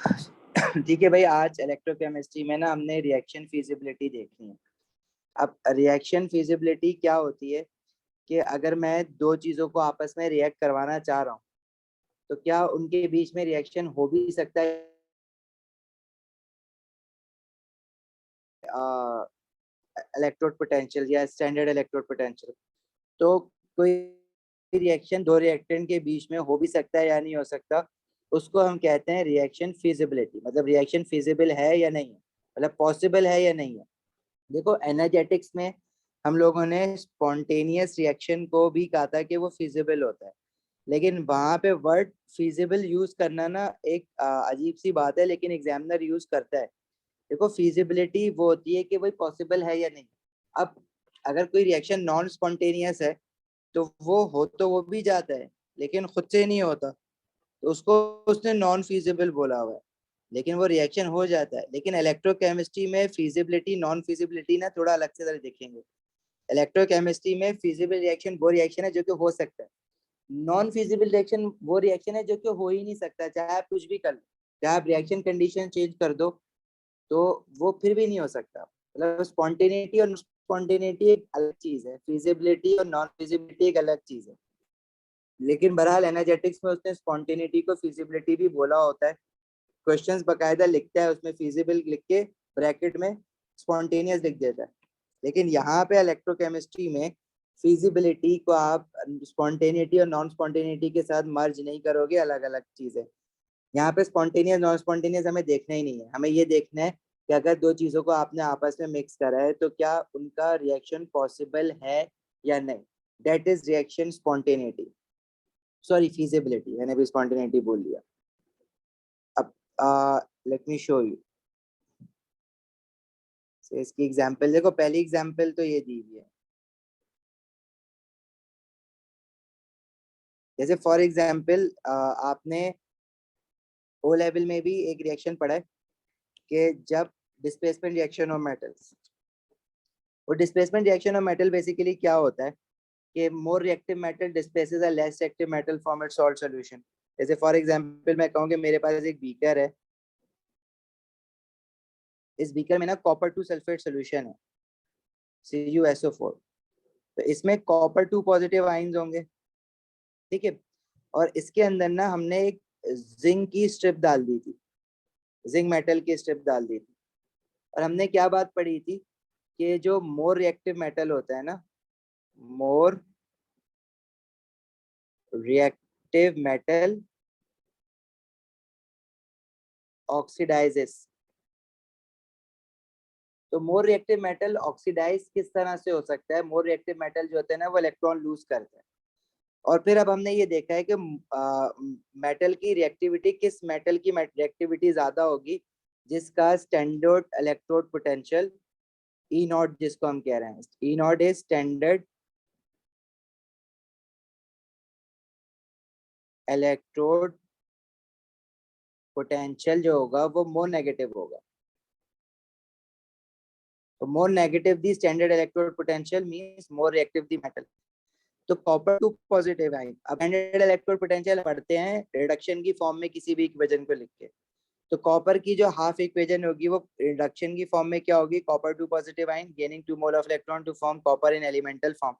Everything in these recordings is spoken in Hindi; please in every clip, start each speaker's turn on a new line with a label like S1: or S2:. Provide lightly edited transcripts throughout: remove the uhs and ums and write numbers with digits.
S1: ठीक है भाई, आज इलेक्ट्रोकेमिस्ट्री में ना हमने रिएक्शन फिजिबिलिटी देखनी है। अब रिएक्शन फिजिबिलिटी क्या होती है कि अगर मैं दो चीजों को आपस में रिएक्ट करवाना चाह रहा हूँ तो क्या उनके बीच में रिएक्शन हो भी सकता है इलेक्ट्रोड पोटेंशियल या स्टैंडर्ड इलेक्ट्रोड पोटेंशियल। तो कोई रिएक्शन दो रिएक्टेंट के बीच में हो भी सकता है या नहीं हो सकता, उसको हम कहते हैं रिएक्शन फिजिबिलिटी। मतलब रिएक्शन फिजिबल है या नहीं है, मतलब पॉसिबल है या नहीं है। देखो एनर्जेटिक्स में हम लोगों ने स्पॉन्टेनियस रिएक्शन को भी कहा था कि वो फिजिबल होता है, लेकिन वहां पे वर्ड फिजिबल यूज करना ना एक अजीब सी बात है, लेकिन एग्जामिनर यूज करता है। देखो फिजिबिलिटी वो होती है कि वही पॉसिबल है या नहीं। अब अगर कोई रिएक्शन नॉन स्पॉन्टेनियस है तो वो हो तो वो भी जाता है लेकिन खुद से नहीं होता, तो उसको उसने नॉन फिजिबल बोला हुआ है, लेकिन वो रिएक्शन हो जाता है। लेकिन इलेक्ट्रोकेमिस्ट्री में फिजिबिलिटी नॉन फिजिबिलिटी ना थोड़ा अलग से तरह देखेंगे। इलेक्ट्रोकेमिस्ट्री में फिजिबल रिएक्शन वो रिएक्शन है जो कि हो सकता है, नॉन फिजिबल रिएक्शन वो रिएक्शन है जो कि हो ही नहीं सकता, चाहे आप कुछ भी कर लो, चाहे आप रिएक्शन कंडीशन चेंज कर दो तो वो फिर भी नहीं हो सकता। मतलब स्पॉन्टेनिटी और स्पॉन्टेनिटी एक अलग चीज है, फिजिबिलिटी और नॉन फिजिबिलिटी एक अलग चीज है। लेकिन बहरहाल एनर्जेटिक्स में उसने स्पॉन्टेनिटी को फिजिबिलिटी भी बोला होता है। क्वेश्चंस बकायदा लिखता है उसमें फिजिबल लिख के ब्रैकेट में स्पॉन्टेनियस लिख देता है। लेकिन यहाँ पे इलेक्ट्रोकेमिस्ट्री में फिजिबिलिटी को आप स्पॉन्टेनिटी और नॉन स्पॉन्टेनिटी के साथ मर्ज नहीं करोगे, अलग अलग चीज है। यहाँ पे स्पॉन्टेनियस नॉन स्पॉन्टेनियस हमें देखना ही नहीं है, हमें ये देखना है कि अगर दो चीजों को आपने आपस में मिक्स करा है तो क्या उनका रिएक्शन पॉसिबल है या नहीं। That is reaction spontaneity, sorry feasibility, मैंने भी स्पॉन्टेनिटी बोल दिया। अब लेट मी शो यू। इसकी एग्जांपल देखो, पहली एग्जांपल तो ये दी हुई है। जैसे फॉर एग्जांपल आपने ओ लेवल में भी एक रिएक्शन पढ़ा है कि जब डिस्प्लेसमेंट रिएक्शन ऑफ मेटल्स, वो displacement reaction of metal basically क्या होता है कि more reactive metal displaces a less reactive metal from its salt solution. जैसे फॉर एग्जांपल मैं कहूँ कि मेरे पास एक बीकर है, इस बीकर में ना कॉपर टू सल्फेट सोल्यूशन है CuSO4। तो इसमें कॉपर टू पॉजिटिव आयंस होंगे, ठीक है। और इसके अंदर ना हमने एक जिंक की स्ट्रिप डाल दी थी, जिंक मेटल की स्ट्रिप डाल दी थी। और हमने क्या बात पढ़ी थी कि जो मोर रिएक्टिव मेटल होता है ना, मोर रिएक्टिव मेटल ऑक्सीडाइजेस। तो मोर रिएक्टिव मेटल ऑक्सीडाइज किस तरह से हो सकता है, मोर रिएक्टिव मेटल जो होते हैं ना वो इलेक्ट्रॉन लूज करते हैं। और फिर अब हमने ये देखा है कि मेटल की रिएक्टिविटी, किस मेटल की रिएक्टिविटी ज्यादा होगी, जिसका standard electrode potential E nought, जिसको हम कह रहे हैं E nought is standard electrode potential जो होगा वो मोर नेगेटिव होगा। तो more negative the standard electrode potential means more reactive the metal. तो कॉपर टू पॉजिटिव आयन, अब स्टैंडर्ड इलेक्ट्रोड पोटेंशियल पढ़ते हैं रिडक्शन की फॉर्म में किसी भी इक्वेशन को लिख के। तो कॉपर की जो हाफ इक्वेशन होगी वो रिडक्शन की फॉर्म में क्या होगी, copper two positive ion gaining two mole of electron to form copper in elemental form,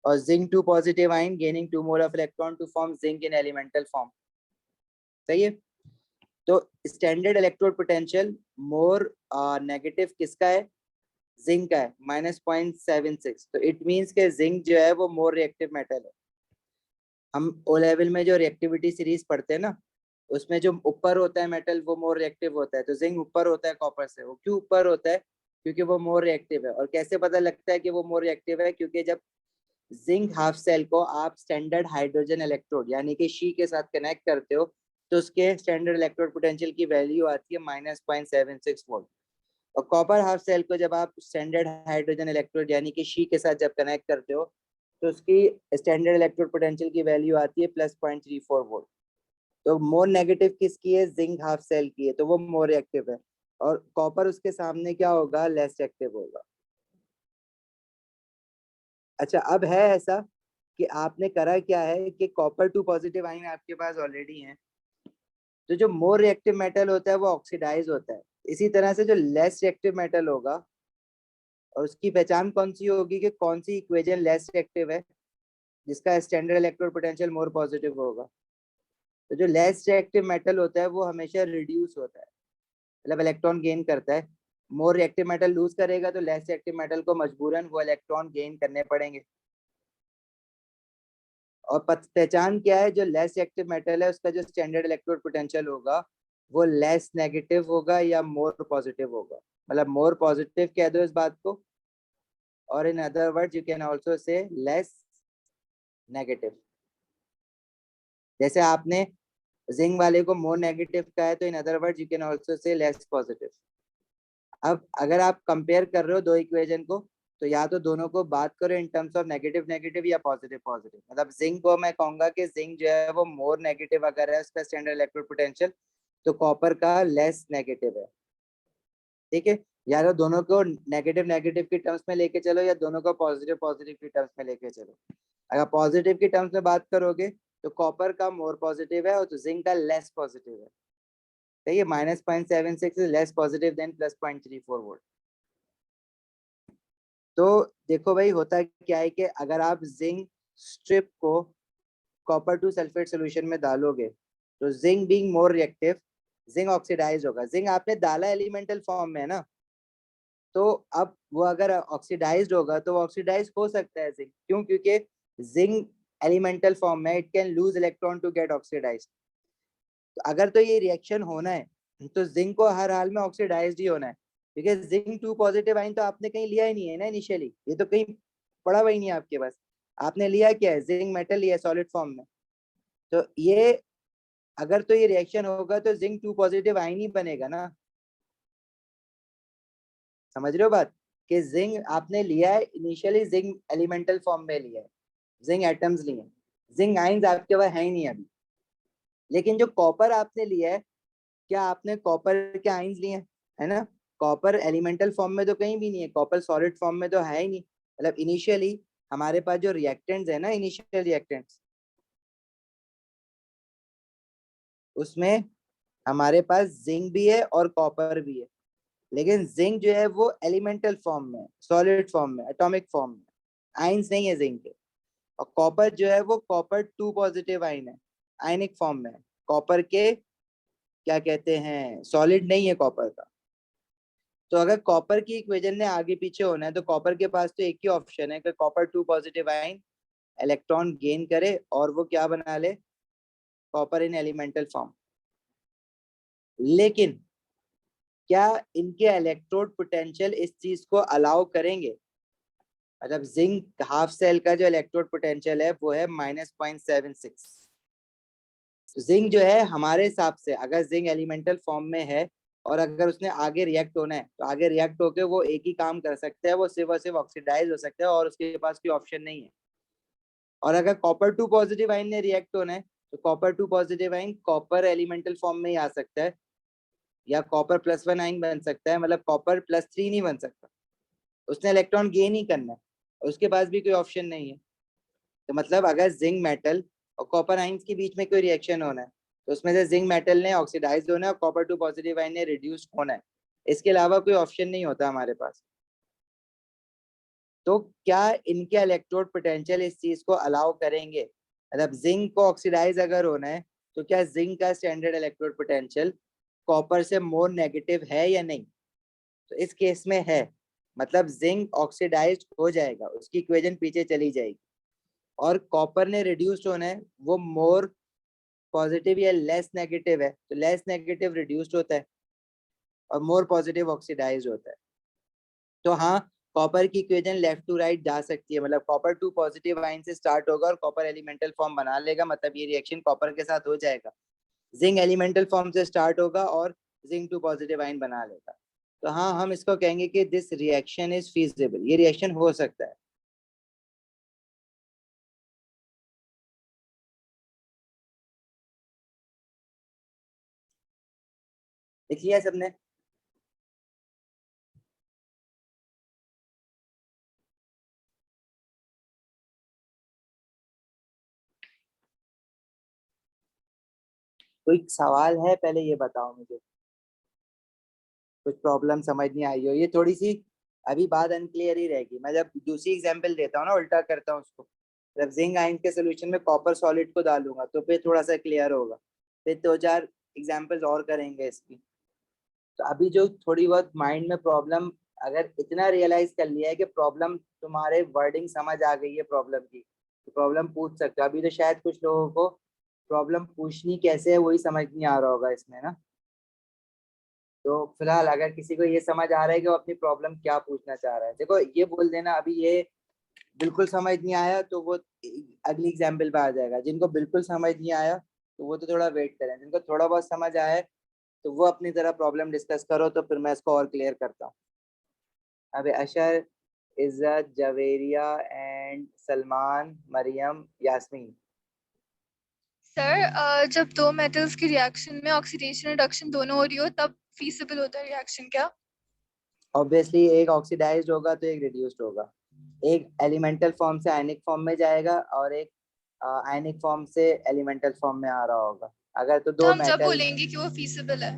S1: और zinc two positive ion gaining two mole of electron to form zinc in elemental form. सही है। तो standard electrode potential more negative किसका है, जिंक का है, -0.76। तो इट मींस के जिंक जो है वो मोर रिएक्टिव मेटल है। हम ओ लेवल में जो रिएक्टिविटी सीरीज पढ़ते हैं ना, उसमें जो ऊपर होता है मेटल वो मोर रिएक्टिव होता है। तो जिंक ऊपर होता है कॉपर से, वो क्यों ऊपर होता है, क्योंकि वो मोर रिएक्टिव है। और कैसे पता लगता है कि वो मोर रिएक्टिव है, क्योंकि जब जिंक हाफ सेल को आप स्टैंडर्ड हाइड्रोजन इलेक्ट्रोड यानी कि शी के साथ कनेक्ट करते हो तो उसके स्टैंडर्ड इलेक्ट्रोड पोटेंशियल की वैल्यू आती है -0.76 वोल्ट। और कॉपर हाफ सेल को जब आप स्टैंडर्ड हाइड्रोजन इलेक्ट्रोड यानी कि शी के साथ जब कनेक्ट करते हो तो उसकी स्टैंडर्ड इलेक्ट्रोड पोटेंशियल की वैल्यू आती है +0.34 वोल्ट। तो मोर नेगेटिव किसकी है, जिंक हाफ सेल की है, तो वो मोर रिएक्टिव है। और कॉपर उसके सामने क्या होगा, लेस रिएक्टिव होगा। अच्छा, अब है ऐसा कि आपने करा क्या है कि कॉपर टू पॉजिटिव आयन आपके पास ऑलरेडी है, तो जो मोर रिएक्टिव मेटल होता है वो ऑक्सीडाइज होता है। इसी तरह से जो लेस रिएक्टिव मेटल होगा, और उसकी पहचान कौन सी होगी कि कौन सी इक्वेशन लेस रिएक्टिव है, जिसका standard electrode potential more positive होगा। तो जो लेस रिएक्टिव मेटल होता है वो हमेशा रिड्यूस होता है, मतलब इलेक्ट्रॉन गेन करता है। मोर रिएक्टिव मेटल लूज करेगा तो लेस रिएक्टिव मेटल को मजबूरन वो इलेक्ट्रॉन गेन करने पड़ेंगे। और पहचान क्या है, जो लेस रिएक्टिव मेटल है उसका जो स्टैंडर्ड इलेक्ट्रोड पोटेंशियल होगा वो लेस नेगेटिव होगा या मोर पॉजिटिव होगा। मतलब मोर पॉजिटिव कह दो इस बात को, और in other words you can also say less negative. जैसे आपने जिंक वाले को मोर नेगेटिव कहा है, तो in other words you can also say less positive. अब अगर आप कंपेयर कर रहे हो दो इक्वेशन को, तो या तो दोनों को बात करो in terms of negative negative या पॉजिटिव पॉजिटिव। मतलब जिंक को मैं कहूंगा कि जिंक जो है वो मोर नेगेटिव अगर है उसका स्टैंडर्ड इलेक्ट्रोड पोटेंशियल, तो कॉपर का लेस नेगेटिव है। ठीक है, या तो दोनों को नेगेटिव नेगेटिव की टर्म्स में लेके चलो या दोनों को पॉजिटिव पॉजिटिव की टर्म्स में लेके चलो। अगर पॉजिटिव की टर्म्स में बात करोगे तो कॉपर का मोर पॉजिटिव है और तो जिंक का लेस पॉजिटिव है। ठीक है, -0.76 is less positive than +0.34 volt. तो देखो भाई, होता क्या है कि अगर आप जिंक स्ट्रिप को कॉपर टू सल्फेट सोल्यूशन में डालोगे तो zinc being more reactive, zinc oxidise होगा। जिंक आपने डाला एलिमेंटल फॉर्म में है ना, तो अब वो अगर ऑक्सीडाइज्ड होगा तो वो ऑक्सीडाइज हो सकता है जिंक। क्यों? क्योंकि जिंक एलिमेंटल फॉर्म में it can lose electron to get oxidise. तो अगर तो ये रिएक्शन होना है तो जिंक को हर हाल में ऑक्सीडाइज्ड ही होना है, क्योंकि जिंक 2 पॉजिटिव आइन तो आपने कहीं लिया ही नहीं है ना इनिशियली, ये तो कहीं पड़ा हुआ ही नहीं है आपके पास। आपने लिया क्या है? जिंक मेटल लिया सॉलिड फॉर्म में। तो ये अगर तो ये रिएक्शन होगा तो जिंक 2 पॉजिटिव आइन ही बनेगा ना। समझ रहे हो बात? कि जिंक आपने लिया है इनिशियली, जिंक एलिमेंटल फॉर्म में लिया है, जिंक एटम्स लिए हैं, जिंक आइंस आपके पास है ही नहीं अभी। लेकिन जो कॉपर आपने लिया है, क्या आपने कॉपर के आइंस लिए हैं? है ना? कॉपर एलिमेंटल फॉर्म में तो कहीं भी नहीं है, कॉपर सॉलिड फॉर्म में तो है ही नहीं। मतलब इनिशियली हमारे पास जो रिएक्टेंट्स है ना, इनिशियल रिएक्टेंट्स, उसमें हमारे पास जिंक भी है और कॉपर भी है। लेकिन जिंक जो है वो एलिमेंटल फॉर्म में, सॉलिड फॉर्म में, एटॉमिक फॉर्म में, आइंस नहीं है जिंक के। और कॉपर जो है वो कॉपर 2 पॉजिटिव आइन है, आयनिक फॉर्म में है। कॉपर के क्या कहते हैं, सॉलिड नहीं है कॉपर का। तो अगर कॉपर की इक्वेशन ने आगे पीछे होना है तो कॉपर के पास तो एक ही ऑप्शन है कि copper 2 positive ion electron gain करे और वो क्या बना ले, कॉपर इन एलिमेंटल फॉर्म। लेकिन क्या इनके इलेक्ट्रोड पोटेंशियल इस चीज को अलाउ करेंगे? मतलब जिंक हाफ सेल का जो इलेक्ट्रोड पोटेंशियल है वो है -0.76। जिंक जो है हमारे हिसाब से, अगर जिंक एलिमेंटल फॉर्म में है और अगर उसने आगे रिएक्ट होना है तो आगे रिएक्ट होकर वो एक ही काम कर सकता है, वो सिर्फ और सिर्फ ऑक्सीडाइज हो सकता है और उसके पास कोई ऑप्शन नहीं है। और अगर कॉपर 2 पॉजिटिव आइन ने रिएक्ट होना है तो copper 2 positive ion copper elemental form में ही आ सकता है, या कॉपर +1 आइन बन सकता है, मतलब कॉपर +3 नहीं बन सकता। उसने इलेक्ट्रॉन गेन ही करना है और उसके पास भी कोई ऑप्शन नहीं है। तो मतलब अगर जिंक मेटल और कॉपर आइंस के बीच में कोई रिएक्शन होना है तो उसमें से जिंक मेटल ने ऑक्सीडाइज होना है और कॉपर 2 पॉजिटिव आइन ने रिड्यूस होना है। इसके अलावा कोई ऑप्शन नहीं होता हमारे पास। तो क्या इनके इलेक्ट्रोड पोटेंशियल इस चीज को अलाउ करेंगे? मतलब जिंक को ऑक्सीडाइज अगर होना है तो क्या जिंक का स्टैंडर्ड इलेक्ट्रोड पोटेंशियल कॉपर से मोर नेगेटिव है या नहीं? तो इस केस में है। मतलब जिंक ऑक्सीडाइज हो जाएगा, उसकी इक्वेशन पीछे चली जाएगी, और कॉपर ने रिड्यूस्ड होना है, वो मोर पॉजिटिव या लेस नेगेटिव है, तो लेस नेगेटिव रिड्यूस्ड होता है और मोर पॉजिटिव ऑक्सीडाइज होता है। तो हाँ, कॉपर की इक्वेशन लेफ्ट टू राइट जा सकती है। मतलब कॉपर 2 पॉजिटिव आइन से स्टार्ट होगा और कॉपर एलिमेंटल फॉर्म बना लेगा, मतलब ये रिएक्शन कॉपर के साथ हो जाएगा। जिंक एलिमेंटल फॉर्म से स्टार्ट होगा और जिंक 2 पॉजिटिव आइन बना लेगा। तो हाँ, हम इसको कहेंगे कि दिस रिएक्शन इज फीजिबल, ये रिएक्शन हो सकता है। लिख लिया सबने? कोई सवाल है पहले ये बताओ मुझे, कुछ प्रॉब्लम समझ नहीं आई हो, ये थोड़ी सी अभी बात अनक्लियर ही रहेगी। मैं जब दूसरी एग्जांपल देता हूँ ना, उल्टा करता हूँ उसको, जब जिंक आयन के सोल्यूशन में कॉपर सॉलिड को डालूंगा तो फिर थोड़ा सा क्लियर होगा, फिर दो चार एग्जांपल्स और करेंगे इसकी। तो अभी जो थोड़ी बहुत माइंड में प्रॉब्लम, अगर इतना रियलाइज कर लिया है कि प्रॉब्लम तुम्हारे वर्डिंग समझ आ गई है प्रॉब्लम की, तो प्रॉब्लम पूछ सकते हो। अभी तो शायद कुछ लोगों को प्रॉब्लम पूछनी कैसे है वही समझ नहीं आ रहा होगा इसमें ना। तो फिलहाल अगर किसी को ये समझ आ रहा है कि वो अपनी प्रॉब्लम क्या पूछना चाह रहा है, देखो ये बोल देना अभी ये बिल्कुल समझ नहीं आया तो वो अगली एग्जाम्पल पे आ जाएगा। जिनको बिल्कुल समझ नहीं आया तो वो तो थोड़ा वेट करें, जिनको थोड़ा बहुत समझ आया है तो वो अपनी तरह प्रॉब्लम डिस्कस करो, तो फिर मैं इसको और क्लियर करता हूँ। अबे अशर, इज्जत, जवेरिया एंड सलमान, मरियम, यास्मीन।
S2: सर जब दो मेटल्स की रिएक्शन में ऑक्सीडेशन रिडक्शन दोनों हो रही हो तब फीसिबल होता है रिएक्शन क्या?
S1: ऑब्वियसली एक ऑक्सीडाइज्ड होगा तो एक रिड्यूस्ड होगा, एक एलिमेंटल फॉर्म से आयनिक फॉर्म में जाएगा और एक आयनिक फॉर्म से एलिमेंटल फॉर्म में आ रहा होगा। अगर तो
S2: तो
S1: दो
S2: हम जब
S1: मेटल,
S2: बोलेंगे कि वो फीसिबल है?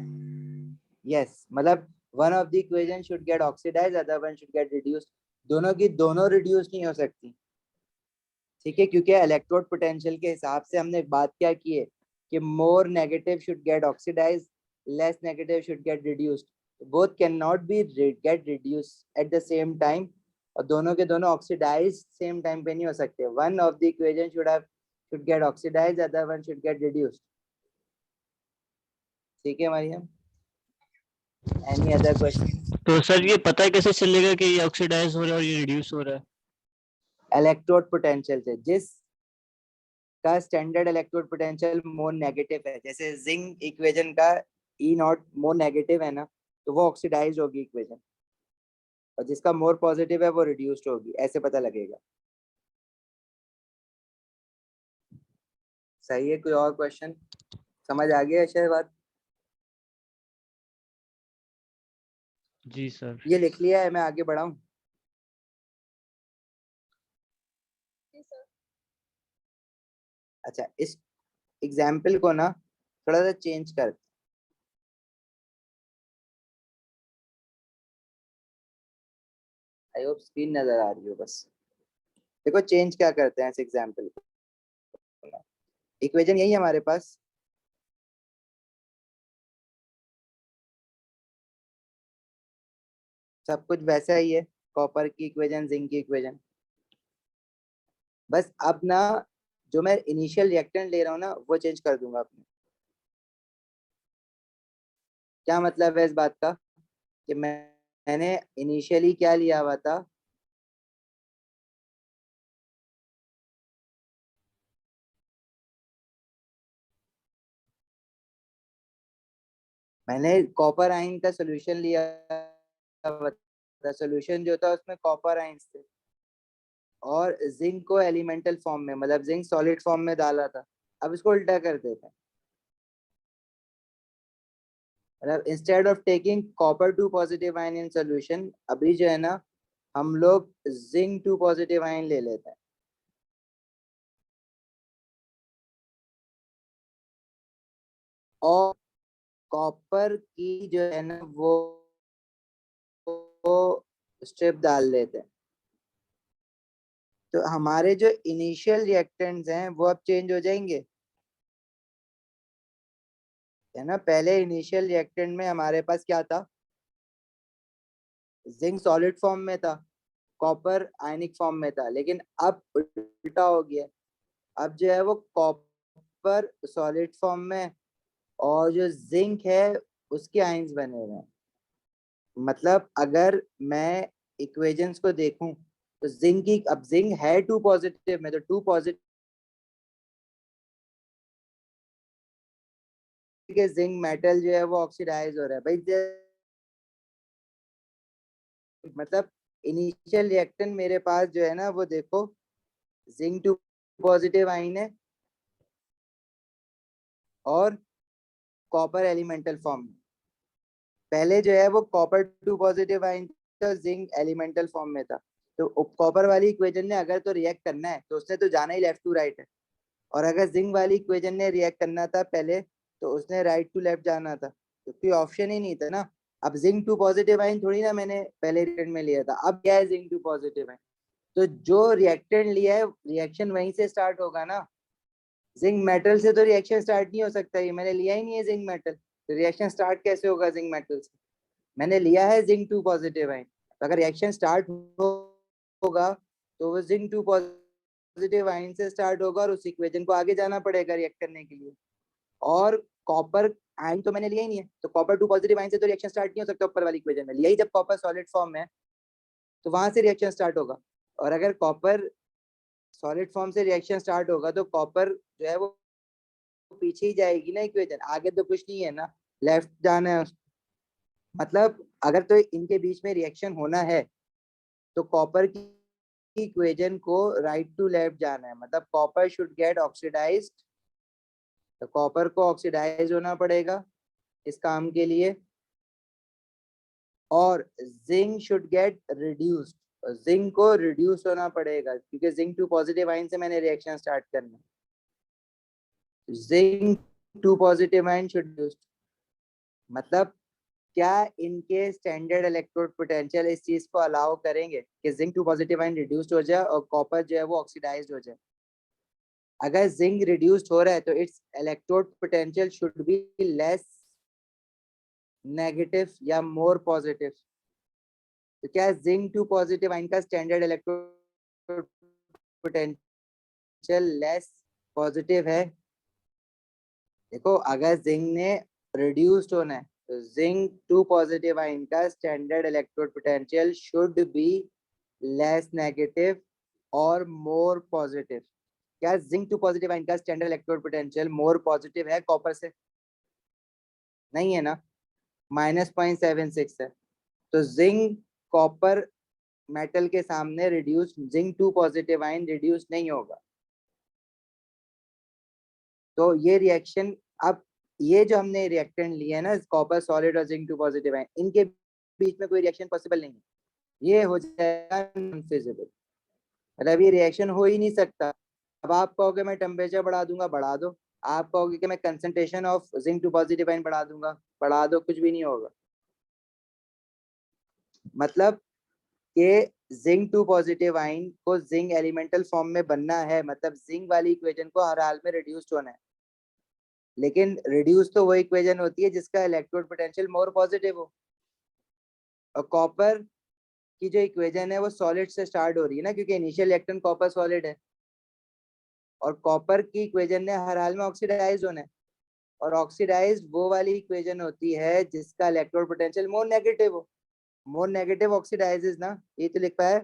S1: यस, मतलब one of the equation should get oxidised, other one should get reduced. दोनों की दोनों रिड्यूस नहीं हो सकती, ठीक है, क्योंकि इलेक्ट्रोड पोटेंशियल के हिसाब से हमने बात क्या की है कि more negative should get oxidised, less negative should get reduced. Both can not be get reduce at the same time, और दोनों के दोनों ऑक्सीडाइज सेम टाइम पे नहीं हो सकते। One of the equation should get oxidised, other one should get reduced. ठीक है मरियम, एनी अदर क्वेश्चन?
S3: तो सर ये पता कैसे चलेगा कि ये ऑक्सीडाइज हो रहा है और ये रिड्यूस हो रहा है?
S1: इलेक्ट्रोड पोटेंशियल से, जिस का standard electrode potential more negative है, जैसे जिंक इक्वेशन का ई नॉट मोर नेगेटिव है ना, तो वो ऑक्सीडाइज होगी इक्वेशन, और जिसका मोर पॉजिटिव है वो रिड्यूस्ड होगी, ऐसे पता लगेगा। सही है, कोई और क्वेश्चन? समझ आ गया शायद बात?
S3: जी सर।
S1: ये लिख लिया है, मैं आगे बढ़ाऊं? अच्छा, इस एग्जाम्पल को ना थोड़ा सा चेंज कर, आई होप स्क्रीन नजर आ रही हो, बस देखो चेंज क्या करते हैं इस एग्जाम्पल को। इक्वेशन यही है हमारे पास, सब कुछ वैसा ही है, कॉपर की इक्वेशन, जिंक की इक्वेशन। बस अब ना जो मैं इनिशियल रिएक्टेंट ले रहा हूँ ना वो चेंज कर दूंगा अपने। क्या मतलब है इस बात का कि मैंने इनिशियली क्या लिया हुआ था, मैंने कॉपर आयन का सोल्यूशन लिया हुआ था, सोल्यूशन जो था उसमें कॉपर आयंस थे, और जिंक को एलिमेंटल फॉर्म में, मतलब जिंक सॉलिड फॉर्म में डाला था। अब इसको उल्टा कर देते हैं, मतलब instead of taking copper two positive ion in solution, अभी जो है ना हम लोग जिंक टू पॉजिटिव आयन ले लेते हैं, और कॉपर की जो है ना वो स्ट्रिप डाल देते हैं। तो हमारे जो इनिशियल रिएक्टेंट्स हैं वो अब चेंज हो जाएंगे, है ना। पहले इनिशियल रिएक्टेंट में हमारे पास क्या था, जिंक सॉलिड फॉर्म में था, कॉपर आयनिक फॉर्म में था, लेकिन अब उल्टा हो गया। अब जो है वो कॉपर सॉलिड फॉर्म में, और जो जिंक है उसके आयंस बने हुए हैं। मतलब अगर मैं इक्वेशंस को देखूं तो जिंक की, अब जिंक है टू पॉजिटिव में, तो टू पॉजिटिव के जिंक मेटल जो है वो ऑक्सीडाइज हो रहा है भाई। मतलब इनिशियल रिएक्टेंट मेरे पास जो है ना वो देखो, जिंक टू पॉजिटिव आइन है और कॉपर एलिमेंटल फॉर्म में। पहले जो है वो कॉपर टू पॉजिटिव आइन था, जिंक एलिमेंटल फॉर्म में था। तो कॉपर वाली इक्वेशन ने अगर तो रिएक्ट करना है तो उसने तो जाना ही लेफ्ट टू राइट है, और अगर जिंक वाली इक्वेशन ने रिएक्ट करना था पहले तो उसने राइट टू लेफ्ट जाना था, तो कोई ऑप्शन ही नहीं था ना। अब जिंक टू पॉजिटिव आयन थोड़ी ना मैंने पहले रिएक्टेंट में लिया था, अब क्या है जिंक टू पॉजिटिव आयन, तो जो रिएक्टेंट लिया है रिएक्शन वहीं से स्टार्ट होगा ना। जिंक मेटल से तो रिएक्शन स्टार्ट नहीं हो सकता, ये मैंने लिया ही नहीं है जिंक मेटल, तो रिएक्शन स्टार्ट कैसे होगा जिंक मेटल से? मैंने लिया है जिंक टू पॉजिटिव आयन, तो अगर रिएक्शन स्टार्ट होगा तो वो जिंक टू पॉजिटिव आयन से स्टार्ट होगा और उस इक्वेशन को आगे जाना पड़ेगा रिएक्ट करने के लिए। और कॉपर आयन तो मैंने लिया ही नहीं है, तो कॉपर टू पॉजिटिव आयन से तो रिएक्शन स्टार्ट नहीं हो सकता ऊपर वाली इक्वेशन में, लिया ही जब कॉपर सॉलिड फॉर्म में, तो वहां से रिएक्शन स्टार्ट होगा। और अगर कॉपर सॉलिड फॉर्म से रिएक्शन स्टार्ट होगा तो कॉपर जो है वो पीछे ही जाएगी ना इक्वेशन, आगे तो कुछ नहीं है ना, लेफ्ट जाना है मतलब अगर तो इनके बीच में रिएक्शन होना है तो कॉपर की इक्वेशन को राइट टू लेफ्ट जाना है, मतलब कॉपर शुड गेट ऑक्सीडाइज्ड, तो कॉपर को ऑक्सीडाइज होना पड़ेगा इस काम के लिए, और zinc should get reduced, zinc को रिड्यूस होना पड़ेगा क्योंकि जिंक टू पॉजिटिव आयन से मैंने रिएक्शन स्टार्ट करना, zinc two positive ion should reduced, मतलब क्या इनके स्टैंडर्ड इलेक्ट्रोड पोटेंशियल इस चीज को अलाउ करेंगे कि zinc two positive ion reduced हो जाए और कॉपर जो है वो ऑक्सीडाइज्ड हो जाए? अगर जिंक रिड्यूस्ड हो रहा है तो it's electrode potential should be less negative या मोर पॉजिटिव, तो क्या जिंक टू पॉजिटिव आयन का standard electrode potential less positive है? देखो अगर जिंक ने रिड्यूस्ड होना है तो जिंक टू पॉजिटिव आयन का standard electrode potential should be less negative और मोर पॉजिटिव। क्या जिंक टू पॉजिटिव आयन का standard electrode potential more positive है कॉपर से? नहीं है ना, -0.76 है, तो जिंक कॉपर मेटल के सामने reduce, zinc two positive ion reduce नहीं होगा। तो ये रिएक्शन, अब ये जो हमने रिएक्टेंट लिए है ना कॉपर सॉलिड और जिंक टू पॉजिटिव आयन, इनके बीच में कोई रिएक्शन पॉसिबल नहीं है, ये हो जाएगा अनफिजिबल, मतलब ये रिएक्शन हो ही नहीं सकता। अब आप कहोगे मैं टेम्परेचर बढ़ा दूंगा, बढ़ा दो, आप कहोगे कि मैं concentration of zinc two positive ion बढ़ा दूंगा, बढ़ा दो, कुछ भी नहीं होगा। मतलब कि जिंक टू पॉजिटिव आयन को जिंक एलिमेंटल फॉर्म में बनना है, मतलब जिंक वाली इक्वेशन को हर हाल में रिड्यूस्ड होना है, लेकिन रिड्यूस तो वो इक्वेशन होती है जिसका इलेक्ट्रोड पोटेंशियल मोर पॉजिटिव हो, और कॉपर की जो इक्वेशन है वो सॉलिड से स्टार्ट हो रही है ना, क्योंकि इनिशियल इलेक्ट्रॉन कॉपर सॉलिड है, और कॉपर की इक्वेशन ने हर हाल में ऑक्सीडाइज होना है, और ऑक्सीडाइज वो वाली इक्वेशन होती है जिसका इलेक्ट्रोड पोटेंशियल मोर नेगेटिव हो, मोर नेगेटिव ऑक्सीडाइजेस ना, ये तो लिखा है।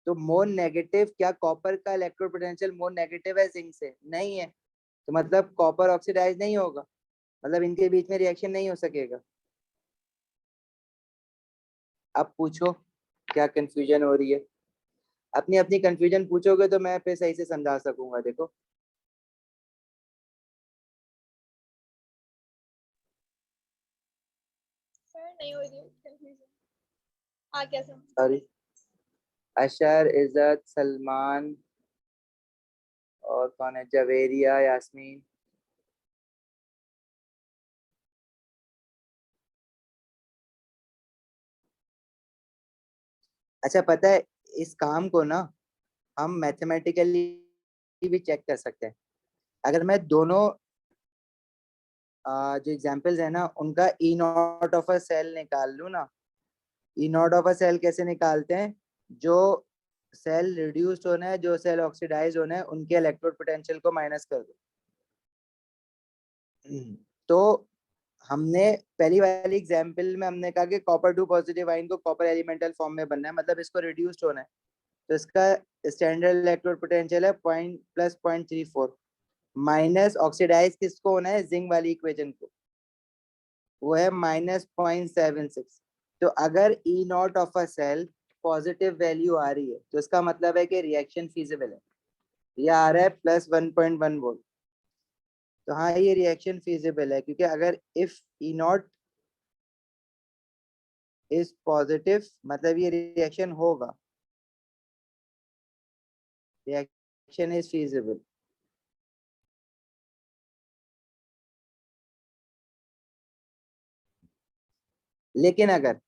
S1: तो मोर नेगेटिव, क्या कॉपर का इलेक्ट्रोड पोटेंशियल मोर नेगेटिव है जिंक से? नहीं है, तो मतलब कॉपर ऑक्सीडाइज नहीं होगा, मतलब इनके बीच में रिएक्शन नहीं हो सकेगा। अब पूछो क्या कंफ्यूजन हो रही है, अपनी अपनी कंफ्यूजन पूछोगे तो मैं फिर सही से समझा सकूंगा। देखो
S2: सर नहीं हो रही है कंफ्यूजन, आ क्या समझ?
S1: सॉरी, अशर, इज्जत, सलमान, और कौन है, जवेरिया, यास्मीन। अच्छा पता है, इस काम को ना हम मैथमेटिकली भी चेक कर सकते हैं। अगर मैं दोनों जो एग्जांपल्स है ना उनका ई नॉट ऑफ अ सेल निकाल लूँ ना, ई नॉट ऑफ अ सेल कैसे निकालते हैं, जो सेल रिड्यूस्ड होना है, जो सेल ऑक्सीडाइज होना है, उनके इलेक्ट्रोड पोटेंशियल को माइनस कर दो। तो हमने पहली वाली एग्जांपल में हमने कहा कि कॉपर टू पॉजिटिव आयन को कॉपर एलिमेंटल फॉर्म में बनना है, मतलब इसको रिड्यूस्ड होना है, तो इसका स्टैंडर्ड इलेक्ट्रोड पोटेंशियल है +0.34, माइनस ऑक्सीडाइज किसको होना है, जिंक वाली इक्वेशन को, वो है -0.76। तो अगर E nought of a cell positive value आ रही है तो इसका मतलब है कि रिएक्शन फीजिबल है, ये आ रहा है +1.1 वोल्ट, तो हाँ ये रिएक्शन फीजिबल है, क्योंकि अगर if E nought is positive मतलब ये रिएक्शन होगा, रिएक्शन इज फीजिबल। लेकिन अगर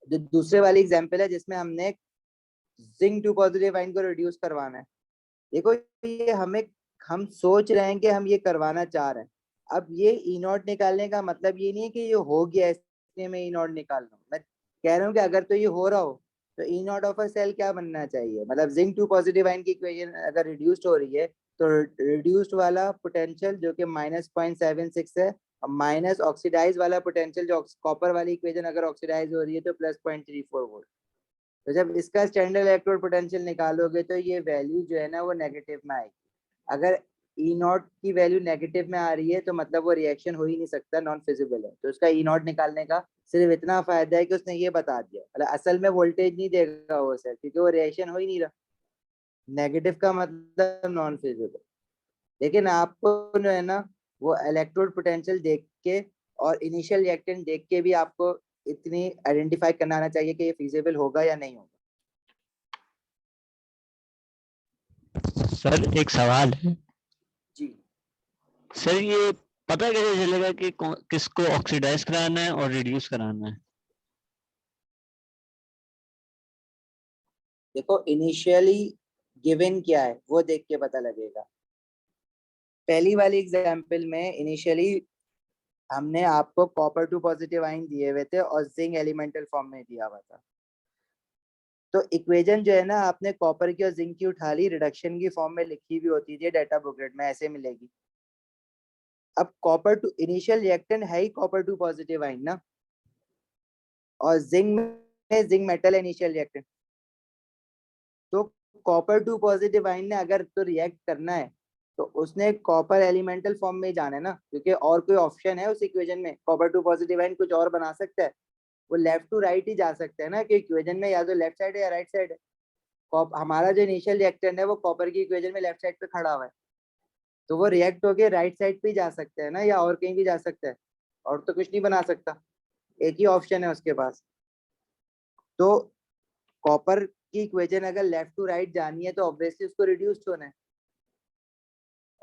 S1: जो दूसरे वाली एग्जांपल है जिसमें हमने जिंक 2 पॉजिटिव आयन को रिड्यूस करवाना है, देखो ये हम सोच रहे हैं कि हम ये करवाना चाह रहे हैं। अब ये ई नॉट निकालने का मतलब ये नहीं है कि ये हो गया इसलिए मैं ई नॉट निकाल रहा हूँ। मैं कह रहा हूँ कि अगर तो ये हो रहा हो तो ई नॉट ऑफ अ सेल क्या बनना चाहिए, मतलब जिंक 2 पॉजिटिव आयन की इक्वेशन अगर रिड्यूस्ड हो रही है तो रिड्यूस्ड वाला पोटेंशियल जो कि -0.76 है और माइनस ऑक्सीडाइज वाला पोटेंशियल जो कॉपर वाली इक्वेशन अगर ऑक्सीडाइज हो रही है तो +0.34 वोल्ट। तो जब इसका स्टैंडर्ड इलेक्ट्रोड पोटेंशियल निकालोगे तो ये वैल्यू जो है ना वो नेगेटिव में आएगी। अगर ई नॉट की वैल्यू नेगेटिव में आ रही है तो मतलब वो रिएक्शन हो ही नहीं सकता, नॉन फिजिबल है। तो उसका ई नॉट निकालने का सिर्फ इतना फायदा है कि उसने ये बता दिया, मतलब असल में वोल्टेज नहीं देगा वो सर, क्योंकि वो रिएक्शन हो ही नहीं रहा। नेगेटिव का मतलब नॉन फिजिबल। लेकिन आपको जो है ना वो इलेक्ट्रोड पोटेंशियल देख के और इनिशियल रिएक्टेंट देख के भी आपको इतनी आइडेंटिफाई करना आना चाहिए कि ये फिजिबल होगा या नहीं होगा।
S3: सर एक सवाल है
S1: जी
S3: सर, ये पता कैसे चलेगा कि किसको ऑक्सीडाइज कराना है और रिड्यूस कराना है?
S1: देखो इनिशियली गिवन क्या है वो देख के पता लगेगा। पहली वाली एग्जांपल में इनिशियली हमने आपको कॉपर 2 पॉजिटिव आयन दिए हुए थे और जिंक एलिमेंटल फॉर्म में दिया हुआ था। तो इक्वेशन जो है ना आपने कॉपर की और जिंक की उठा ली, रिडक्शन की फॉर्म में लिखी हुई होती थी डाटा बुकलेट में, ऐसे मिलेगी। अब कॉपर 2 इनिशियल रिएक्टेंट है ही कॉपर 2 पॉजिटिव आयन ना, और जिंक में जिंक मेटल इनिशियल रिएक्टेंट। तो कॉपर 2 पॉजिटिव आयन ने अगर तो रिएक्ट करना है तो उसने कॉपर एलिमेंटल फॉर्म में जाना है ना, क्योंकि और कोई ऑप्शन है उस इक्वेशन में? कॉपर 2 पॉजिटिव आयन कुछ और बना सकता है? वो लेफ्ट टू राइट ही जा सकते हैं ना, कि इक्वेशन में या तो लेफ्ट साइड है या राइट साइड है। हमारा जो इनिशियल रिएक्टेंट है वो कॉपर की इक्वेशन में लेफ्ट साइड पे खड़ा हुआ है, तो वो रिएक्ट होके राइट साइड पे ही जा सकते हैं ना, या और कहीं भी जा सकता है, और तो कुछ नहीं बना सकता। एक ही ऑप्शन है उसके पास। तो कॉपर की इक्वेशन अगर लेफ्ट टू राइट जानी है तो ऑब्वियसली उसको रिड्यूस्ड होना है।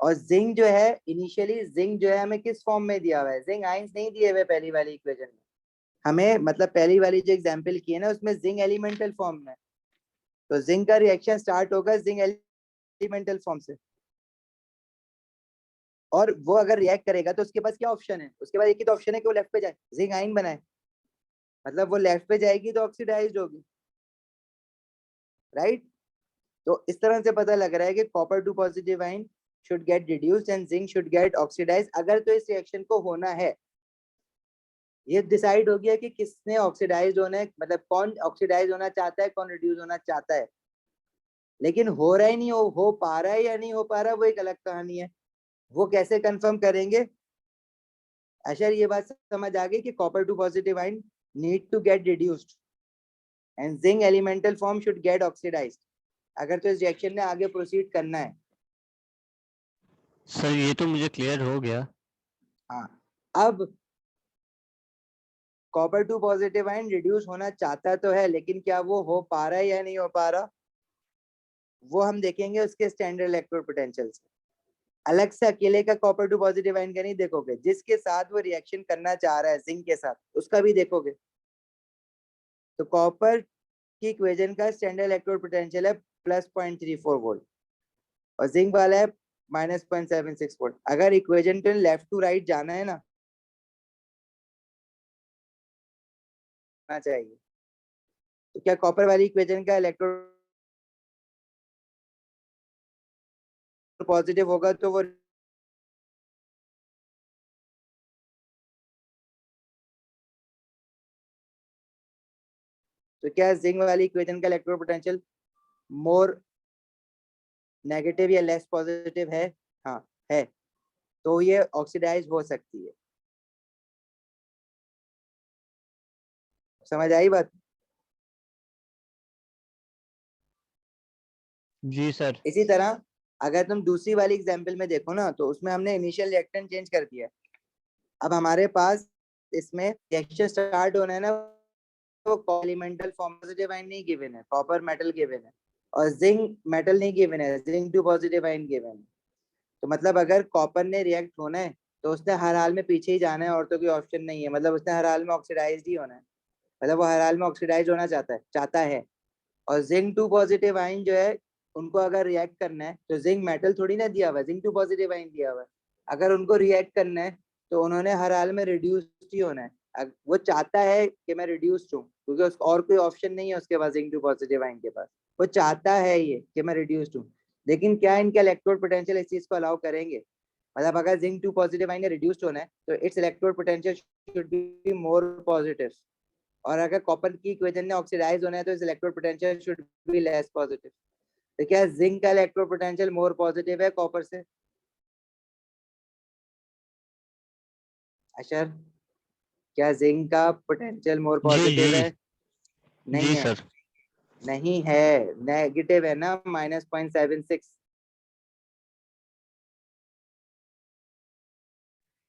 S1: और जिंक जो है इनिशियली जिंक जो है हमें किस फॉर्म में दिया हुआ है? जिंक आयंस नहीं दिए हुए पहली वाली इक्वेशन में हमें, मतलब पहली वाली जो एग्जांपल की है ना उसमें जिंक एलिमेंटल फॉर्म में। तो जिंक का रिएक्शन स्टार्ट होगा जिंक एलिमेंटल फॉर्म से, और वो अगर रिएक्ट करेगा तो उसके पास क्या ऑप्शन है? उसके पास एक ही तो ऑप्शन है कि वो लेफ्ट पे जाए, जिंक आयन बनाए, मतलब वो लेफ्ट पे जाएगी तो ऑक्सीडाइज्ड होगी, राइट? तो इस तरह से पता लग रहा है कि copper 2 positive ion should get reduced and zinc should get oxidized। अगर तो इस रिएक्शन को होना है, ये डिसाइड हो गया कि किसने ऑक्सीडाइज होना है, मतलब कौन ऑक्सीडाइज होना चाहता है, कौन रिड्यूस होना चाहता है। लेकिन हो रहा ही नहीं, हो पा रहा है या नहीं हो पा रहा, वो एक अलग कहानी है। वो कैसे कंफर्म करेंगे? अशर ये बात समझ आ गई कि copper 2 positive ion need to get reduced and zinc elemental form should get oxidised, अगर तो इस रिएक्शन ने आगे प्रोसीड करना है।
S3: सर ये तो मुझे क्लियर हो गया।
S1: हाँ, अब कॉपर 2 पॉजिटिव आयन रिड्यूस होना चाहता तो है, लेकिन क्या वो हो पा रहा है या नहीं हो पा रहा, वो हम देखेंगे उसके स्टैंडर्ड इलेक्ट्रोड पोटेंशियल से। अलग से अकेले का कॉपर 2 पॉजिटिव आयन का नहीं देखोगे, जिसके साथ वो रिएक्शन करना चाह रहा है जिंक के साथ उसका भी देखोगे। तो कॉपर की इक्वेशन का स्टैंडर्ड इलेक्ट्रोड पोटेंशियल है +0.34 वोल्ट और जिंक वाला है -0.76 वोल्ट। अगर इक्वेशन को लेफ्ट टू राइट जाना है ना चाहिए, तो क्या कॉपर वाली इक्वेशन का इलेक्ट्रोड पॉजिटिव होगा तो वो तो क्या जिंक वाली इक्वेशन का इलेक्ट्रोड पोटेंशियल मोर नेगेटिव या लेस पॉजिटिव है? हाँ है, तो ये ऑक्सीडाइज हो सकती है। समझ आई बात?
S3: जी सर।
S1: इसी तरह अगर तुम दूसरी वाली एग्जांपल में देखो ना तो उसमें हमने इनिशियल रिएक्टेंट चेंज कर दिया है। अब हमारे पास इसमें रिएक्शन स्टार्ट होना है ना, तो एलिमेंटल फॉर्म पॉजिटिव आयन नहीं गिवन है, कॉपर मेटल गिवन है, और जिंक मेटल नहीं गिवन है, जिंक 2 पॉजिटिव आयन गिवन है। तो मतलब अगर कॉपर ने रिएक्ट होना है तो उसने हर हाल में पीछे ही जाना है और तो कोई ऑप्शन नहीं है, मतलब उसने हर हाल में ऑक्सीडाइज ही होना है, मतलब वो हर हाल में ऑक्सीडाइज होना चाहता है। और जिंक 2 पॉजिटिव आयन जो है उनको अगर रिएक्ट करना है तो जिंक मेटल थोड़ी ना दिया हुआ है, जिंक 2 पॉजिटिव आयन दिया हुआ है। अगर उनको रिएक्ट करना है तो उन्होंने हर हाल में रिड्यूस ही होना है। वो चाहता है कि मैं रिड्यूस्ड हूँ क्योंकि उसको और कोई ऑप्शन नहीं है उसके पास, जिंक 2 पॉजिटिव आयन के पास। वो चाहता है ये कि मैं रिड्यूस्ड हूँ, लेकिन क्या इनके इलेक्ट्रोड पोटेंशियल इस चीज को अलाउ करेंगे? मतलब अगर जिंक 2 पॉजिटिव आयन रिड्यूस्ड होना है तो it's electrode potential should be more positive, और अगर कॉपर की इक्वेशन ने ऑक्सीडाइज होना है तो इस electrode potential should be less positive. तो क्या जिंक का इलेक्ट्रोड पोटेंशियल मोर पॉजिटिव है कॉपर से? अशर, क्या जिंक का पोटेंशियल मोर
S3: जी
S1: पॉजिटिव
S3: जी
S1: है? नहीं
S3: जी
S1: है,
S3: सर।
S1: नहीं है, नेगेटिव है ना, -0.76।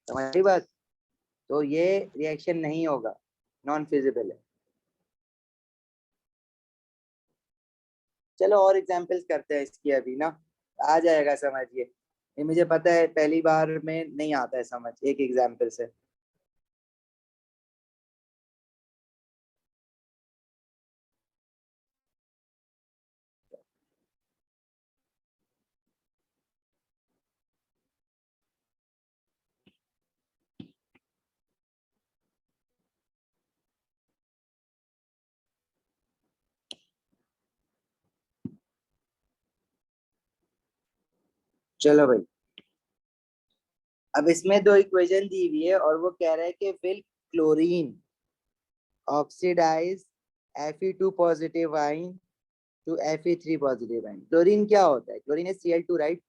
S1: समझी बात? तो ये रिएक्शन नहीं होगा, नॉन फिजिबल है। चलो और एग्जांपल्स करते हैं इसकी अभी ना, आ जाएगा समझ ये मुझे पता है पहली बार में नहीं आता है समझ एक एग्जांपल से। चलो भाई, अब इसमें दो इक्वेशन दी हुई है और वो कह रहा है कि will chlorine oxidise Fe2 positive ion to Fe3 positive ion. Chlorine क्या होता है? क्लोरीन है Cl2, राइट?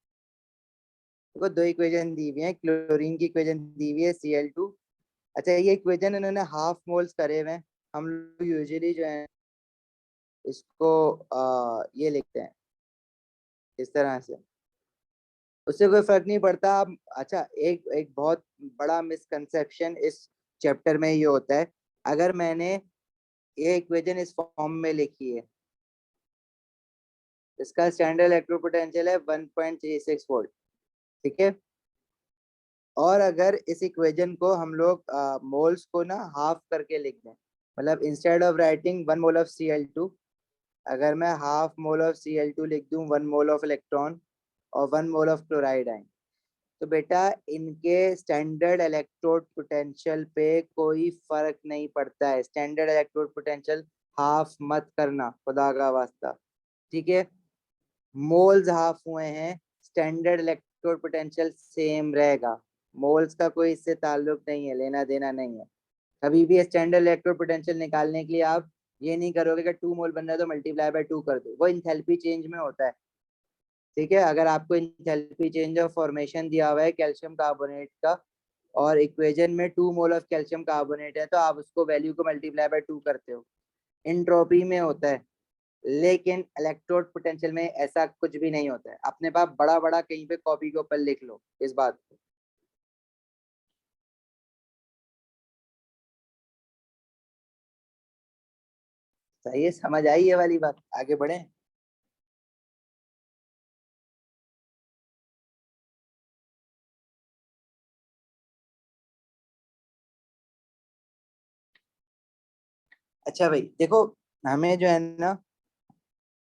S1: देखो दो इक्वेशन दी हुई है, क्लोरीन की इक्वेशन दी हुई है Cl2। अच्छा, ये इक्वेशन इन्होंने हाफ मोल्स करे हुए हैं। हम लोग यूजुअली जो है इसको ये लिखते हैं इस तरह से, उससे कोई फर्क नहीं पड़ता। अब अच्छा, एक एक बहुत बड़ा मिसकंसेप्शन इस चैप्टर में ये होता है, अगर मैंने ये इक्वेशन इस फॉर्म में लिखी है, इसका स्टैंडर्ड इलेक्ट्रो पोटेंशियल है 1.36 वोल्ट, ठीक है? और अगर इस इक्वेशन को हम लोग मोल्स को ना हाफ करके लिख दें, मतलब instead of writing 1 mole of Cl2, अगर मैं हाफ मोल ऑफ Cl2 लिख दूं 1 मोल ऑफ इलेक्ट्रॉन और 1 मोल ऑफ क्लोराइड आयन, तो बेटा इनके स्टैंडर्ड इलेक्ट्रोड पोटेंशियल पे कोई फर्क नहीं पड़ता है। स्टैंडर्ड इलेक्ट्रोड पोटेंशियल हाफ मत करना खुदा का वास्ता, ठीक है? मोल्स हाफ हुए हैं, स्टैंडर्ड इलेक्ट्रोड पोटेंशियल सेम रहेगा। मोल्स का कोई इससे ताल्लुक नहीं है, लेना देना नहीं है। कभी भी स्टैंडर्ड इलेक्ट्रोड पोटेंशियल निकालने के लिए आप ये नहीं करोगे कि 2 मोल बन रहा है तो मल्टीप्लाई बाय 2 कर दो, वो इंथैल्पी चेंज में होता है, ठीक है? अगर आपको इंथैल्पी चेंज ऑफ फॉर्मेशन दिया हुआ है कैल्शियम कार्बोनेट का और इक्वेशन में 2 मोल ऑफ कैल्शियम कार्बोनेट है, तो आप उसको वैल्यू को मल्टीप्लाई बाय 2 करते हो, एंट्रोपी में होता है। लेकिन इलेक्ट्रोड पोटेंशियल में ऐसा कुछ भी नहीं होता है। अपने पास बड़ा बड़ा कहीं पे कॉपी के ऊपर लिख लो इस बात को। सही है, समझ आई ये वाली बात? आगे बढ़े। अच्छा भाई देखो, हमें जो है ना,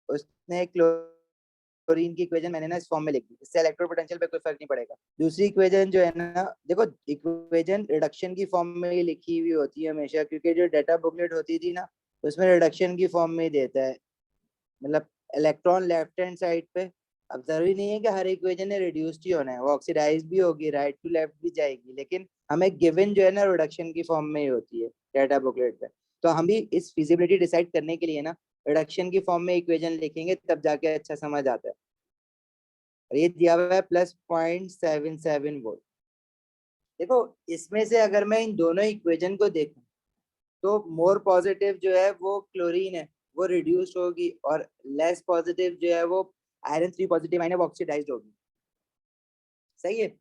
S1: उसने क्लोरीन की इक्वेशन मैंने ना इस फॉर्म में लिख दी, इससे इलेक्ट्रोड पोटेंशियल पे कोई फर्क नहीं पड़ेगा। दूसरी इक्वेशन जो है ना, देखो इक्वेशन रिडक्शन की फॉर्म में ही लिखी हुई होती है हमेशा, क्योंकि जो डाटा बुकलेट होती थी ना उसमें रिडक्शन की फॉर्म में ही देता है, मतलब इलेक्ट्रॉन लेफ्ट हैंड साइड पे। अब जरूरी नहीं है कि हर इक्वेशन ने रिड्यूस्ड ही होना है, वो ऑक्सीडाइज भी होगी, राइट टू लेफ्ट भी जाएगी, लेकिन हमें गिवन जो है ना रिडक्शन की फॉर्म में ही होती है डाटा बुकलेट पे। तो हम भी इस फिजिबिलिटी डिसाइड करने के लिए ना रिडक्शन की फॉर्म में इक्वेशन लिखेंगे, तब जाके अच्छा समझ आता है। और ये दिया हुआ है +0.77 वोल्ट। देखो इसमें से अगर मैं इन दोनों इक्वेशन को देखूं तो मोर पॉजिटिव जो है वो क्लोरीन है, वो रिड्यूस होगी, और लेस पॉजिटिव जो है वो आयरन 3 पॉजिटिव आयन है, वो ऑक्सीडाइज्ड होगी। सही है,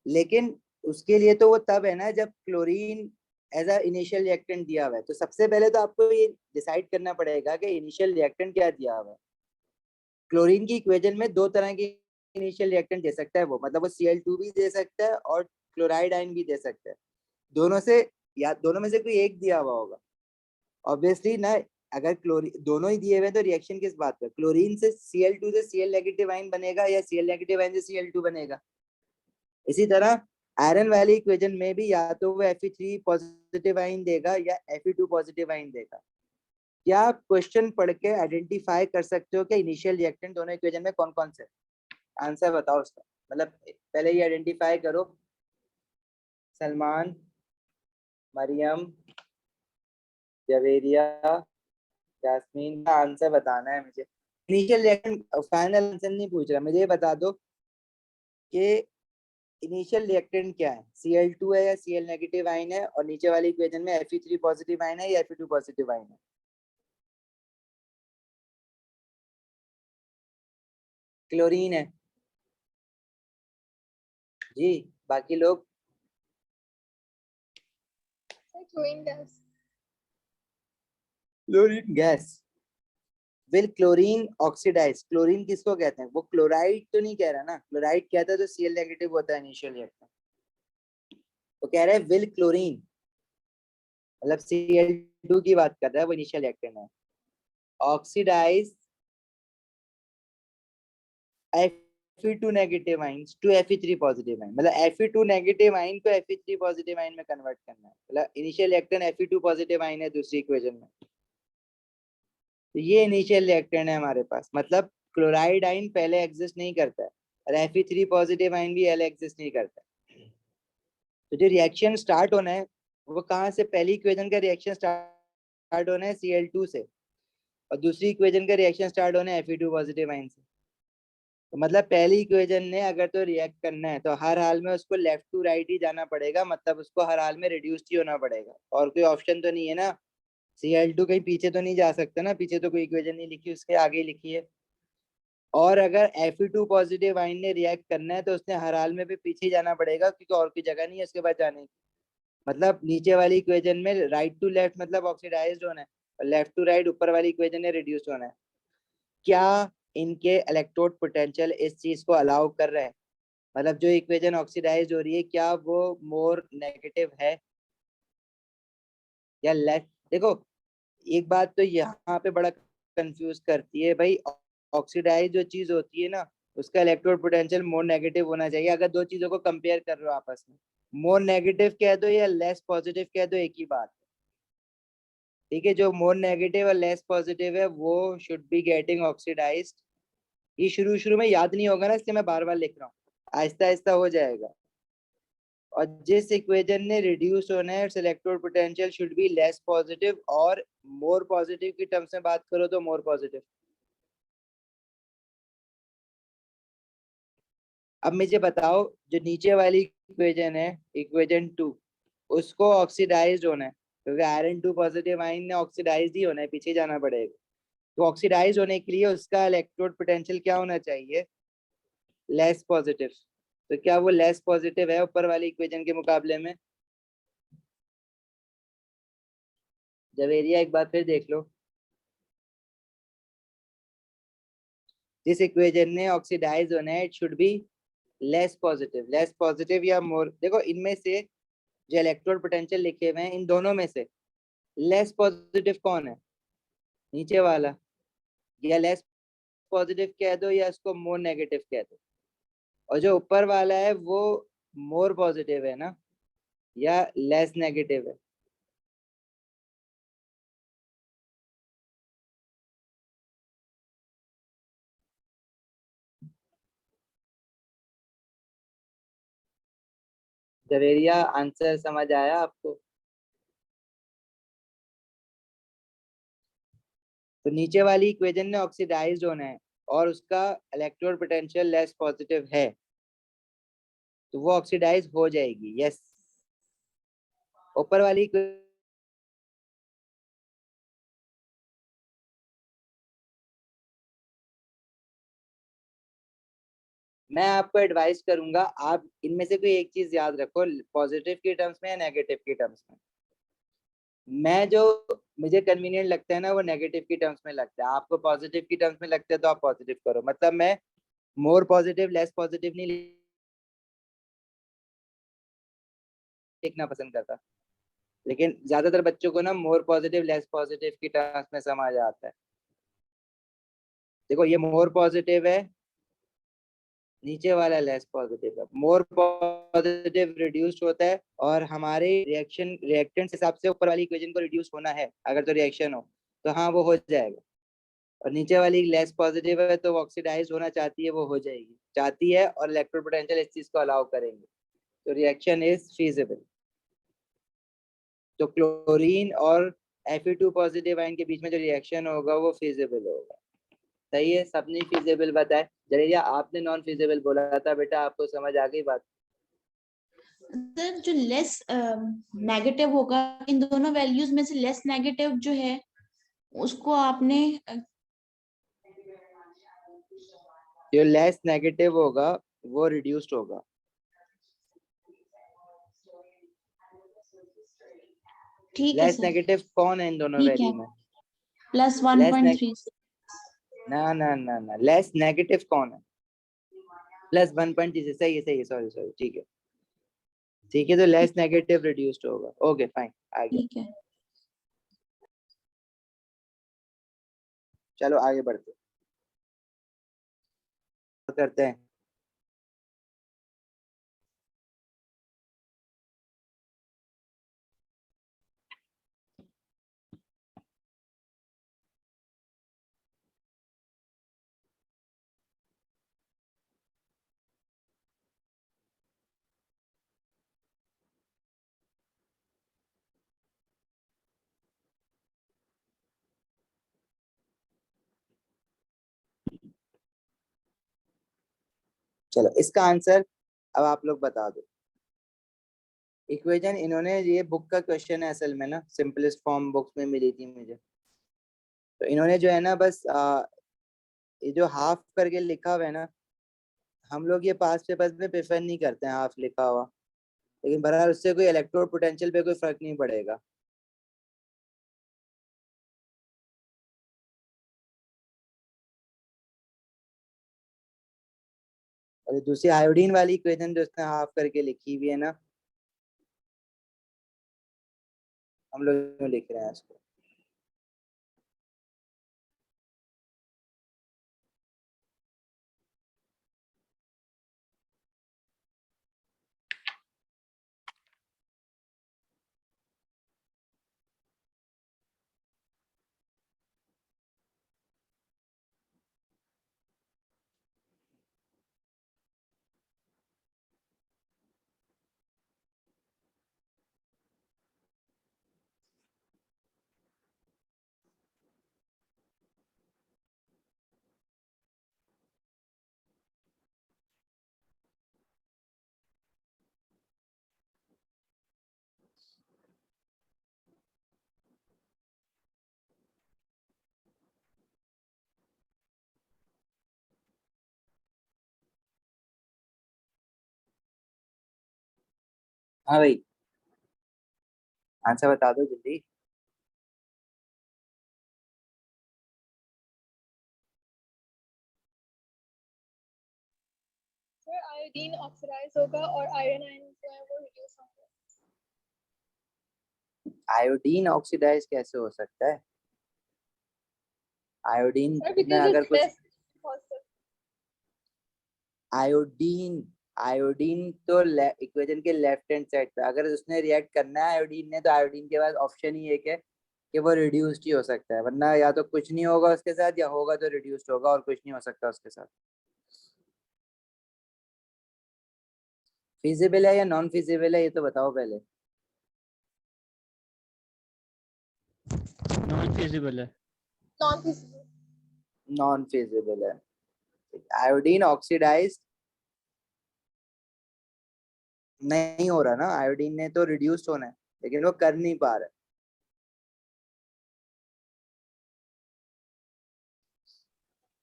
S1: लेकिन उसके लिए तो वो तब है ना जब chlorine as a initial reactant दिया हुआ है। तो सबसे पहले तो आपको ये डिसाइड करना पड़ेगा कि इनिशियल रिएक्टेंट क्या दिया हुआ है। क्लोरीन की इक्वेशन में दो तरह की इनिशियल रिएक्टेंट दे सकता है वो, मतलब वो Cl2 भी दे सकता है और क्लोराइड आयन भी दे सकता है, दोनों से या दोनों में से कोई एक दिया हुआ होगा ऑब्वियसली ना। अगर क्लोरीन दोनों ही दिए हुए हैं तो रिएक्शन किस बात पर, क्लोरीन से Cl2 से Cl नेगेटिव आयन बनेगा या Cl नेगेटिव आयन से Cl2 बनेगा। इसी तरह आयरन वाली इक्वेशन में भी या तो वो Fe3 पॉजिटिव आयन देगा या Fe2 पॉजिटिव आयन देगा। क्या आप क्वेश्चन पढ़ के आइडेंटिफाई कर सकते हो कि इनिशियल रिएक्टेंट दोनों इक्वेशन में कौन कौन से, आंसर बताओ उसका, मतलब पहले ही आइडेंटिफाई करो। सलमान, मरियम, जवेरिया, जास्मीन का आंसर बताना है मुझे। इनिशियल रिएक्शन फाइनल आंसर नहीं पूछ रहा, मुझे ये बता दो कि इनिशियल रिएक्टेंट क्या है, Cl2 है या Cl नेगेटिव आयन है, और नीचे वाली इक्वेशन में Fe3 पॉजिटिव आयन है या Fe2 पॉजिटिव आयन है। क्लोरीन है जी, बाकी लोग
S2: chlorine gas.
S1: Chlorine gas. Will chlorine oxidise, chlorine किसको कहते हैं, वो क्लोराइड तो नहीं कह रहा ना, क्लोराइड कहता है तो Cl नेगेटिव होता है इनिशियल रिएक्टेंट, वो कह रहा है विल क्लोरीन, मतलब Cl2 की बात कर रहा है, वो इनिशियल रिएक्टेंट है। Oxidise Fe2 negative ions to Fe3 positive ion, मतलब Fe2 नेगेटिव आयन को Fe3 पॉजिटिव आयन में कन्वर्ट करना है, मतलब initial reactant Fe2 positive ion है दूसरी इक्वेशन में, तो ये इनिशियल रिएक्टेंट है हमारे पास, मतलब क्लोराइड आयन पहले एग्जिस्ट नहीं करता है और Fe3 पॉजिटिव आयन भी पहले एग्जिस्ट नहीं करता है। तो जो रिएक्शन स्टार्ट होना है वो कहाँ से, पहली इक्वेशन का रिएक्शन स्टार्ट होना है Cl2 से, और दूसरी इक्वेशन का रिएक्शन स्टार्ट होना है Fe2 पॉजिटिव आयन से। तो मतलब पहली इक्वेशन ने अगर तो रिएक्ट करना है तो हर हाल में उसको लेफ्ट टू राइट ही जाना पड़ेगा, मतलब उसको हर हाल में रिड्यूस्ड ही होना पड़ेगा, और कोई ऑप्शन तो नहीं है ना। Cl2 कहीं पीछे तो नहीं जा सकता ना, पीछे तो कोई इक्वेशन नहीं लिखी, उसके आगे लिखी है। और अगर Fe2 पॉजिटिव आयन ने रिएक्ट करना है तो उसने हर हाल में भी पीछे ही जाना पड़ेगा, क्योंकि और कोई जगह नहीं है उसके बाद जाने की। मतलब नीचे वाली इक्वेशन में राइट टू लेफ्ट मतलब ऑक्सीडाइज्ड होना है, और लेफ्ट टू राइट ऊपर वाली इक्वेशन में रिड्यूस होना है। क्या इनके इलेक्ट्रोड पोटेंशियल इस चीज को अलाउ कर रहे हैं, मतलब जो इक्वेशन ऑक्सीडाइज हो रही है क्या वो मोर नेगेटिव है या लेस। देखो एक बात तो यहाँ पे बड़ा कंफ्यूज करती है भाई, ऑक्सीडाइज जो चीज होती है ना उसका इलेक्ट्रोड पोटेंशियल मोर नेगेटिव होना चाहिए। अगर दो चीजों को कंपेयर कर रहे हो आपस में, मोर नेगेटिव कह दो या लेस पॉजिटिव कह दो, एक ही बात है। ठीक है, जो मोर नेगेटिव और लेस पॉजिटिव है वो शुड बी गेटिंग ऑक्सीडाइज्ड। ये शुरू शुरू में याद नहीं होगा ना, इसलिए मैं बार बार लिख रहा हूँ, आहिस्ता आहिस्ता हो जाएगा। और जिस इक्वेशन ने रिड्यूस होना है electrode potential should be less positive, और मोर पॉजिटिव की टर्म्स में बात करो तो मोर पॉजिटिव। अब मुझे बताओ जो नीचे वाली इक्वेशन है इक्वेशन 2, उसको ऑक्सीडाइज्ड होना है, क्योंकि आयरन 2 पॉजिटिव आयन ने ऑक्सीडाइज्ड ही होना है, पीछे जाना पड़ेगा। तो ऑक्सीडाइज होने के लिए उसका इलेक्ट्रोड पोटेंशियल क्या होना चाहिए, लेस पॉजिटिव। तो क्या वो लेस पॉजिटिव है ऊपर वाली इक्वेशन के मुकाबले में। जवेरिया एक बार फिर देख लो, जिस इक्वेशन ने ऑक्सीडाइज होना है it should be less positive, less positive या मोर। देखो इनमें से जो इलेक्ट्रोड पोटेंशियल लिखे हुए हैं इन दोनों में से लेस पॉजिटिव कौन है, नीचे वाला, या लेस पॉजिटिव कह दो या इसको मोर नेगेटिव कह दो, और जो ऊपर वाला है वो मोर पॉजिटिव है ना या लेस नेगेटिव है। जवेरिया आंसर समझ आया आपको। तो नीचे वाली इक्वेशन ने ऑक्सीडाइज्ड होना है और उसका इलेक्ट्रोड पोटेंशियल लेस पॉजिटिव है, तो वो ऑक्सीडाइज हो जाएगी, यस। ऊपर वाली मैं आपको एडवाइस करूंगा आप इनमें से कोई एक चीज याद रखो, पॉजिटिव की टर्म्स में या नेगेटिव की टर्म्स में। मैं जो मुझे कन्वीनियंट लगता है ना वो नेगेटिव की टर्म्स में लगता है, आपको पॉजिटिव की टर्म्स में लगता है तो आप पॉजिटिव करो। मतलब मैं मोर पॉजिटिव लेस पॉजिटिव नहीं लिखना पसंद करता, लेकिन ज्यादातर बच्चों को ना मोर पॉजिटिव लेस पॉजिटिव की टर्म्स में समझ आता है। देखो ये मोर पॉजिटिव है, नीचे वाला लेस पॉजिटिव है। मोर पॉजिटिव रिड्यूस्ड होता है और हमारे रिएक्टेंट हिसाब से ऊपर वाली इक्वेशन को रिड्यूस होना है, अगर तो रिएक्शन हो तो हाँ वो हो जाएगा। और नीचे वाली लेस पॉजिटिव है तो ऑक्सीडाइज होना चाहती है, वो हो जाएगी, चाहती है, और इलेक्ट्रोड पोटेंशियल इस चीज को अलाउ करेंगे, तो रिएक्शन इज फीजिबल। तो क्लोरीन और Fe2 पॉजिटिव आयन के बीच में जो रिएक्शन होगा वो फीजिबल होगा। सही है, सबने फीजिबल बताया। जडेजा आपने नॉन फीजिबल बोला था, बेटा आपको समझ आ गई बात?
S4: सर जो लेस नेगेटिव होगा, इन दोनों वैल्यूज में से लेस नेगेटिव जो है उसको आपने
S1: जो लेस नेगेटिव होगा वो रिड्यूस्ड होगा।
S4: ठीक है
S1: लेस
S4: सर,
S1: नेगेटिव कौन है इन दोनों
S4: ठीक
S1: वैल्यू
S4: है,
S1: में?
S4: Plus
S1: less
S4: 1.3।
S1: ना ना ना ना, लेस नेगेटिव कौन है? प्लस 1.3 सही है, सही है, सॉरी सॉरी, ठीक है ठीक है, तो लेस नेगेटिव रिड्यूस्ड होगा। ओके फाइन, आ गया।
S4: ठीक है,
S1: चलो आगे बढ़ते करते हैं। चलो इसका आंसर अब आप लोग बता दो। इक्वेशन इन्होंने, ये बुक का क्वेश्चन है असल में ना, सिंपलेस्ट फॉर्म बुक्स में मिली थी मुझे, तो इन्होंने जो है ना बस ये जो हाफ करके लिखा हुआ है ना, हम लोग ये पास पेपर्स में प्रेफर नहीं करते हैं हाफ लिखा हुआ, लेकिन बहरहाल उससे कोई इलेक्ट्रोड पोटेंशियल पे कोई फर्क नहीं पड़ेगा। और दूसरी आयोडीन वाली इक्वेशन जो उसने हाफ करके लिखी हुई है ना, हम लोग क्यों लिख रहे हैं इसको? हाँ भाई, आंसर बता दो जल्दी।
S2: सर आयोडीन ऑक्सीडाइज होगा और आयरन आयन जो है वो रिड्यूस होंगे।
S1: आयोडीन ऑक्सीडाइज कैसे हो सकता है? आयोडीन
S2: सर
S1: में
S2: बिकॉज
S1: अगर
S2: इट्स
S1: कुछ
S2: लेस पॉजिटिव।
S1: आयोडीन आयोडीन तो इक्वेशन के लेफ्ट हैंड साइड पे, अगर उसने रिएक्ट करना है आयोडीन ने, तो आयोडीन के पास ऑप्शन ही एक है कि वो रिड्यूस्ड ही हो सकता है, वरना या तो कुछ नहीं होगा उसके साथ, या होगा तो रिड्यूस्ड होगा, और कुछ नहीं हो सकता उसके साथ। फिजिबल है या नॉन फिजिबल है, ये तो बताओ पहले।
S3: नॉन फिजिबल है।
S2: Non feasible.
S1: नॉन फिजिबल है। आयोडीन ऑक्सीडाइज नहीं हो रहा ना, आयोडीन ने तो रिड्यूस्ड होना है, लेकिन वो कर नहीं पा रहा।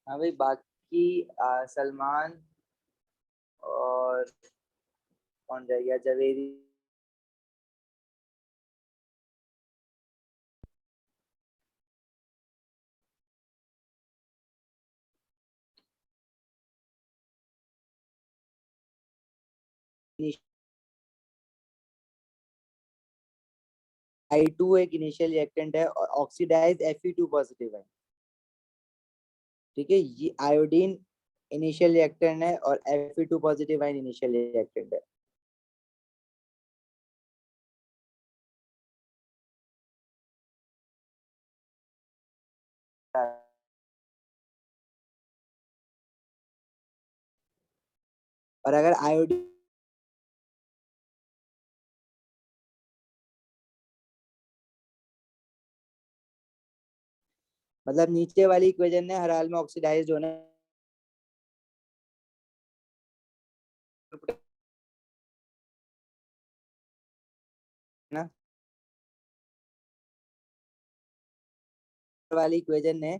S1: हाँ भाई, बाकी सलमान और कौन रह गया, जवेदी। I2 एक इनिशियल रिएक्टेंट है और ऑक्सीडाइज Fe2 पॉजिटिव है। ठीक है, ये आयोडीन इनिशियल रिएक्टेंट है और Fe2 positive ion initial reactant है। और अगर आयोडीन मतलब नीचे वाली इक्वेशन ने हर हाल में ऑक्सीडाइज्ड होना ना, वाली इक्वेशन ने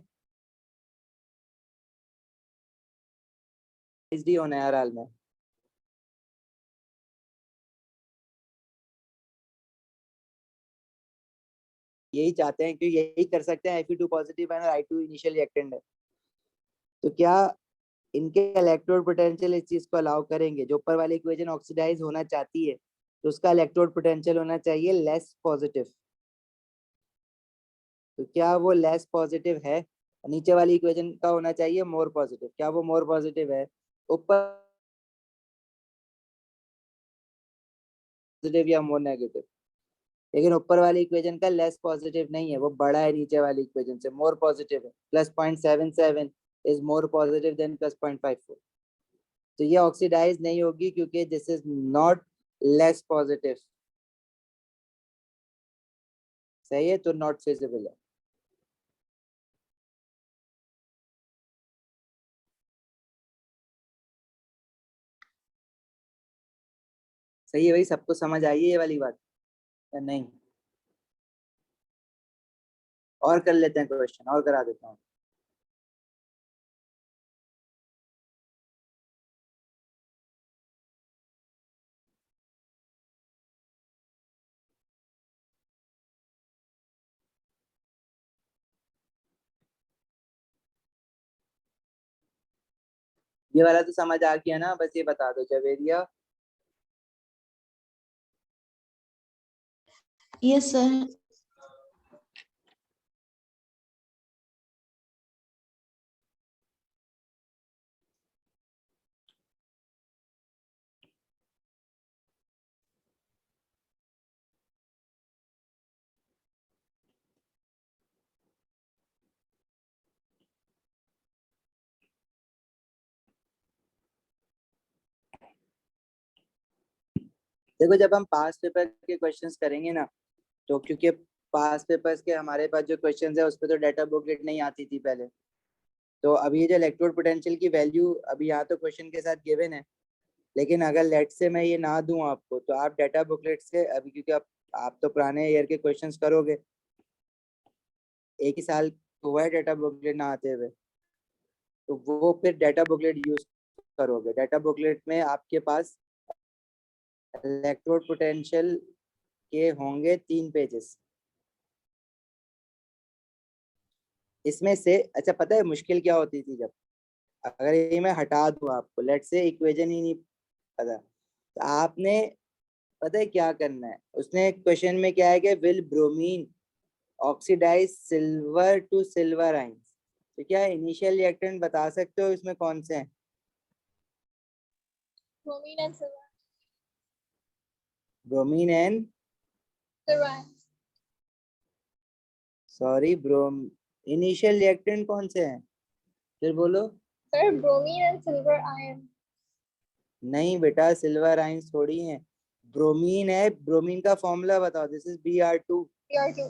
S1: डी होना है हर हाल में। यही चाहते हैं, क्योंकि यही कर सकते हैं, Fe2 पॉजिटिव है और I2 इनिशियल रिएक्टेंट है। तो क्या इनके इलेक्ट्रोड पोटेंशियल इस चीज को अलाउ करेंगे? जो ऊपर वाली इक्वेशन ऑक्सीडाइज होना चाहती है तो उसका इलेक्ट्रोड पोटेंशियल होना चाहिए लेस पॉजिटिव। तो क्या वो लेस पॉजिटिव है? नीचे वाली इक्वेशन का होना चाहिए मोर पॉजिटिव। क्या वो मोर पॉजिटिव है? ऊपर पॉजिटिव या मोर नेगेटिव? लेकिन ऊपर वाली इक्वेशन का लेस पॉजिटिव नहीं है, वो बड़ा है नीचे वाली इक्वेशन से, मोर पॉजिटिव है। +0.77 इज मोर पॉजिटिव देन +0.54। तो ये ऑक्सीडाइज नहीं होगी क्योंकि this is not less positive. सही है, तो नॉट फिजिबल है। सही है भाई, सबको समझ आई है ये वाली बात या नहीं? और कर लेते हैं क्वेश्चन, और करा देता हूँ। ये वाला तो समझ आ गया ना, बस ये बता दो जवेरिया।
S4: Yes sir.
S1: देखो, जब हम पास पेपर के क्वेश्चंस करेंगे ना, तो क्योंकि पास पेपर्स के हमारे पास जो क्वेश्चंस है उस पर तो डाटा बुकलेट नहीं आती थी पहले। तो अभी ये जो इलेक्ट्रोड पोटेंशियल की वैल्यू अभी यहाँ तो क्वेश्चन के साथ गिवन है, लेकिन अगर लेट से मैं ये ना दूं आपको तो आप डाटा बुकलेट से अभी, क्योंकि आप तो पुराने ईयर के क्वेश्चंस करोगे, एक ही साल हुआ है डाटा बुकलेट ना आते हुए, तो वो फिर डाटा बुकलेट यूज करोगे। डाटा बुकलेट में आपके पास इलेक्ट्रोड पोटेंशियल के होंगे 3 पेजेस। इसमें से अच्छा पता है मुश्किल क्या होती थी? जब अगर ये मैं हटा दूं आपको, लेट से इक्वेशन ही नहीं पता, तो आपने पता है क्या करना है? उसने क्वेश्चन में क्या है कि will bromine oxidise silver to silver ions. तो क्या इनिशियल रिएक्टेंट बता सकते हो इसमें कौन से हैं?
S2: bromine and
S1: bromine and
S2: silver
S1: sorry bromine initial reactant कौन से हैं? फिर बोलो।
S2: sir bromine and silver ion
S1: नहीं बेटा, सिल्वर आइंस थोड़ी हैं, ब्रोमीन है। ब्रोमीन का फॉर्मूला बताओ। This is Br2।
S2: Br2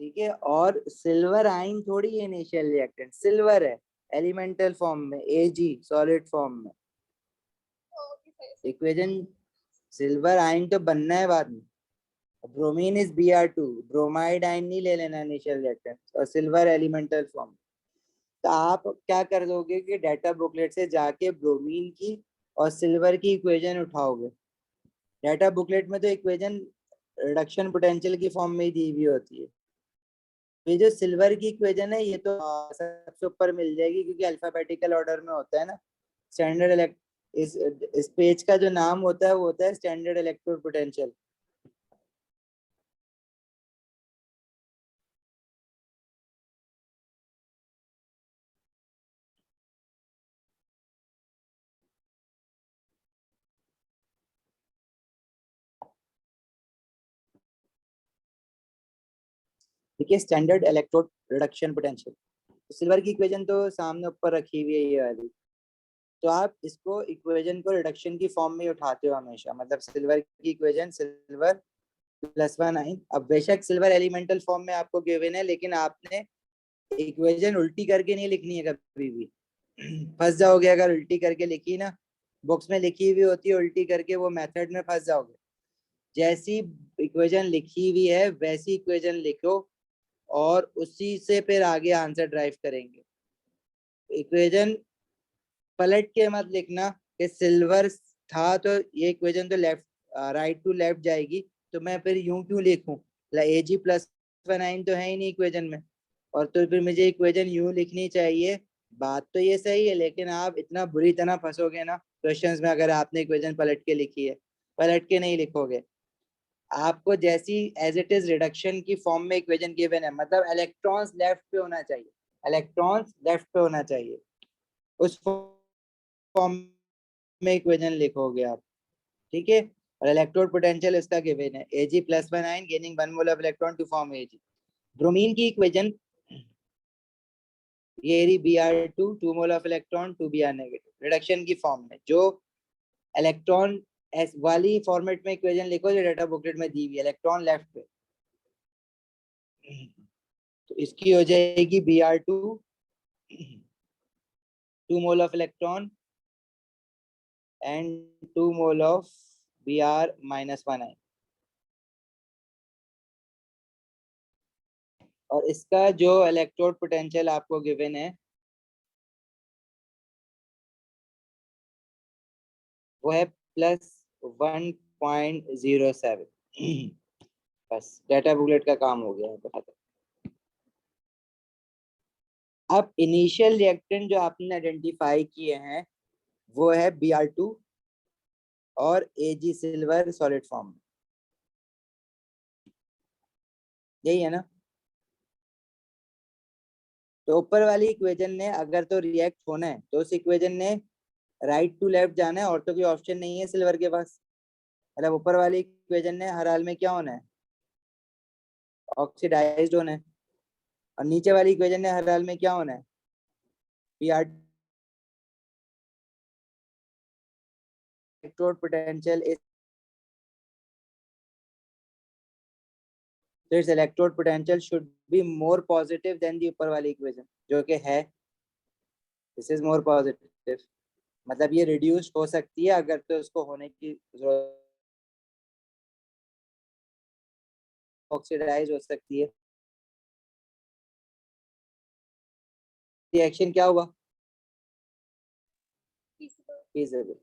S1: ठीक है, और सिल्वर आइन थोड़ी है इनिशियल रिएक्टेंट, सिल्वर है एलिमेंटल फॉर्म में, Ag सॉलिड फॉर्म में। इक्वेशन सिल्वर आइन तो बनना है बाद में। ब्रोमीन इज Br2, ब्रोमाइड आइन नहीं ले लेना इनिशियल रिएक्टेंट, और सिल्वर एलिमेंटल फॉर्म। तो आप क्या कर दोगे कि डाटा बुकलेट से जाके ब्रोमीन की और सिल्वर की इक्वेशन उठाओगे। डाटा बुकलेट में तो इक्वेशन रिडक्शन पोटेंशियल की फॉर्म में ही दी हुई होती है। ये जो सिल्वर की इक्वेशन है ये तो सबसे ऊपर मिल जाएगी, क्योंकि अल्फाबेटिकल ऑर्डर में होता है ना। स्टैंडर्ड इस पेज का जो नाम होता है वो होता है स्टैंडर्ड इलेक्ट्रोड पोटेंशियल। ठीक है, standard electrode reduction potential. Silver की इक्वेशन तो सामने ऊपर रखी हुई है ये वाली, तो आप इसको इक्वेशन को रिडक्शन की फॉर्म में उठाते हो हमेशा। मतलब सिल्वर की इक्वेशन सिल्वर +1 अब बेशक सिल्वर एलिमेंटल फॉर्म में आपको गिवन है, लेकिन आपने इक्वेशन उल्टी करके नहीं लिखनी है कभी भी। फंस जाओगे अगर उल्टी करके लिखी ना, बुक्स में लिखी हुई होती है उल्टी करके, वो मेथड में फंस जाओगे। जैसी इक्वेशन लिखी हुई है वैसी इक्वेशन लिखो और उसी से फिर आगे आंसर ड्राइव करेंगे। इक्वेशन पलट के मत लिखना कि सिल्वर था तो ये इक्वेशन तो लेफ्ट राइट टू लेफ्ट जाएगी, तो मैं फिर यूं क्यों लिखूं, Ag+1 तो है ही नहीं इक्वेशन में, और तो फिर मुझे इक्वेशन यूं लिखनी चाहिए। बात तो ये सही है, लेकिन आप इतना बुरी तरह फंसोगे ना क्वेश्चंस में अगर आपने इक्वेशन पलट के लिखी है। पलट के नहीं लिखोगे, आपको जैसी एज इट इज रिडक्शन की फॉर्म में इक्वेशन गिवन है, मतलब इलेक्ट्रॉन्स लेफ्ट पे होना चाहिए, इलेक्ट्रॉन्स लेफ्ट पे होना चाहिए, उस फॉर्म में इक्वेशन लिखोगे आप। ठीक है, और इलेक्ट्रोड पोटेंशियल इसका गिवन है Ag+1 ion gaining 1 mole of electron to form Ag। Bromine की इक्वेशन ये रही Br2 2 mole of electron 2 Br negative, reduction की फॉर्म में। जो इलेक्ट्रॉन एस वाली फॉर्मेट में इक्वेशन लिखो जो डाटा बुकलेट में दी हुई, इलेक्ट्रॉन लेफ्ट पे, तो इसकी हो जाएगी Br2 2 mole of electron and 2 mole of Br-1 ion. और इसका जो इलेक्ट्रोड पोटेंशियल आपको गिवन है वो है +1.07। बस डाटा बुकलेट का काम हो गया है, बता। अब इनिशियल रिएक्टेंट जो आपने आइडेंटिफाई किए हैं वो है Br2 और Ag सिल्वर सॉलिड फॉर्म में, यही है ना। तो ऊपर वाली इक्वेशन ने अगर तो रिएक्ट होना है तो उस इक्वेशन ने राइट टू लेफ्ट जाना है, और तो कोई ऑप्शन नहीं है सिल्वर के पास। मतलब ऊपर वाली इक्वेशन ने हर हाल में क्या होना है, ऑक्सीडाइज्ड होना है, और नीचे वाली इक्वेशन ने हर हाल में क्या होना है, Br इलेक्ट्रोड पोटेंशियल इज, तो it's electrode potential should be more positive than the ऊपर वाली इक्वेशन, जो कि है दिस इज मोर पॉजिटिव। मतलब ये रिड्यूस हो सकती है अगर तो उसको होने की जरूरत, ऑक्सीडाइज हो सकती है। रिएक्शन क्या हुआ, feasible।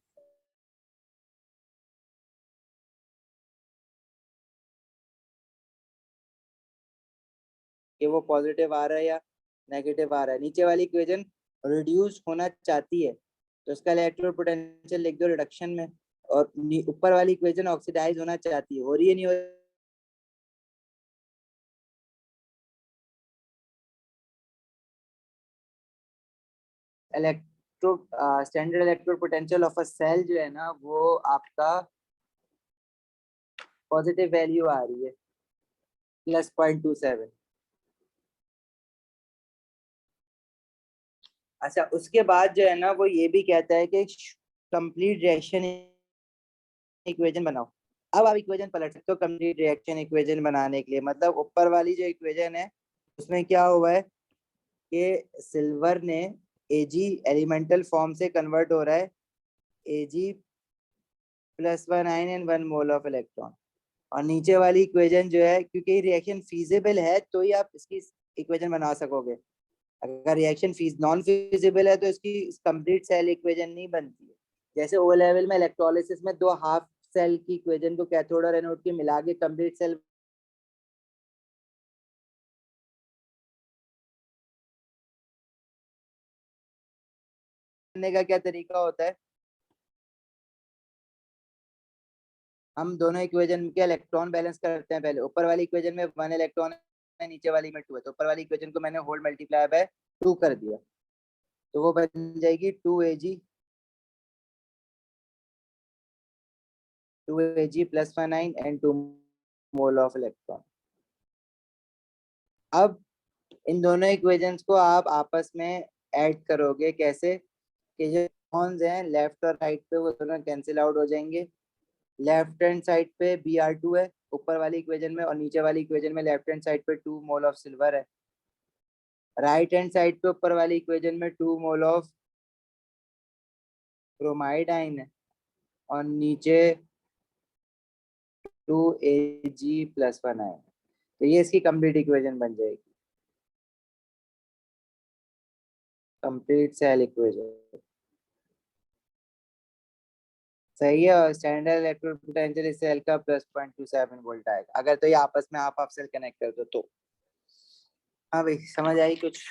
S1: कि वो पॉजिटिव आ रहा है या नेगेटिव आ रहा है। नीचे वाली इक्वेशन रिड्यूस होना चाहती है तो उसका इलेक्ट्रोड पोटेंशियल लिख दो रिडक्शन में, और ऊपर वाली इक्वेशन ऑक्सीडाइज होना चाहती है, हो रही है नहीं हो रही? Electro standard electrode potential of a cell जो है ना वो आपका पॉजिटिव वैल्यू आ रही है +0.27। अच्छा, उसके बाद जो है ना वो ये भी कहता है कि कंप्लीट रिएक्शन इक्वेशन बनाओ। अब आप इक्वेशन पलट सकते हो कंप्लीट रिएक्शन इक्वेशन बनाने के लिए। मतलब ऊपर वाली जो इक्वेशन है उसमें क्या हुआ है कि सिल्वर ने Ag एलिमेंटल फॉर्म से कन्वर्ट हो रहा है Ag+1 ion and 1 mole of electron. और नीचे वाली इक्वेशन जो है, क्योंकि रिएक्शन फीजिबल है तो ही आप इसकी इक्वेशन बना सकोगे। अगर रिएक्शन फीस नॉन फिजिबल है तो इसकी कंप्लीट सेल इक्वेशन नहीं बनती है। जैसे ओ लेवल में इलेक्ट्रोलिसिस में दो हाफ सेल की इक्वेशन को कैथोड और एनोड की मिला के कंप्लीट सेल बनने का क्या तरीका होता है, हम दोनों इक्वेशन के इलेक्ट्रॉन बैलेंस करते हैं। पहले ऊपर वाली इक्वेशन में 1 इलेक्ट्रॉन है, नीचे वाली में 2 है, तो ऊपर वाली इक्वेशन को मैंने होल मल्टीप्लाई बाय 2 कर दिया, तो वो बन जाएगी 2Ag plus 9 and 2 mole of electron. अब इन दोनों इक्वेशंस को आप आपस में ऐड करोगे कैसे कि जो इलेक्ट्रॉन्स हैं लेफ्ट और राइट पे वो दोनों कैंसिल आउट हो जाएंगे। लेफ्ट हैंड साइड पे Br2 है ऊपर वाली इक्वेशन में, और नीचे वाली इक्वेशन में लेफ्ट हैंड साइड पे 2 मोल ऑफ सिल्वर है। राइट हैंड साइड पे ऊपर वाली इक्वेशन में 2 मोल ऑफ ब्रोमाइड आयन है, और नीचे 2Ag plus 1 आयन। तो ये इसकी कंप्लीट इक्वेशन बन जाएगी, कंप्लीट सेल इक्वेशन। सही है। और स्टैंडर्ड इलेक्ट्रोड पोटेंशियल इस सेल का +0.27 वोल्ट आएगा अगर तो ये आपस में आप सेल कनेक्ट कर दो तो। हाँ भाई समझ आई कुछ?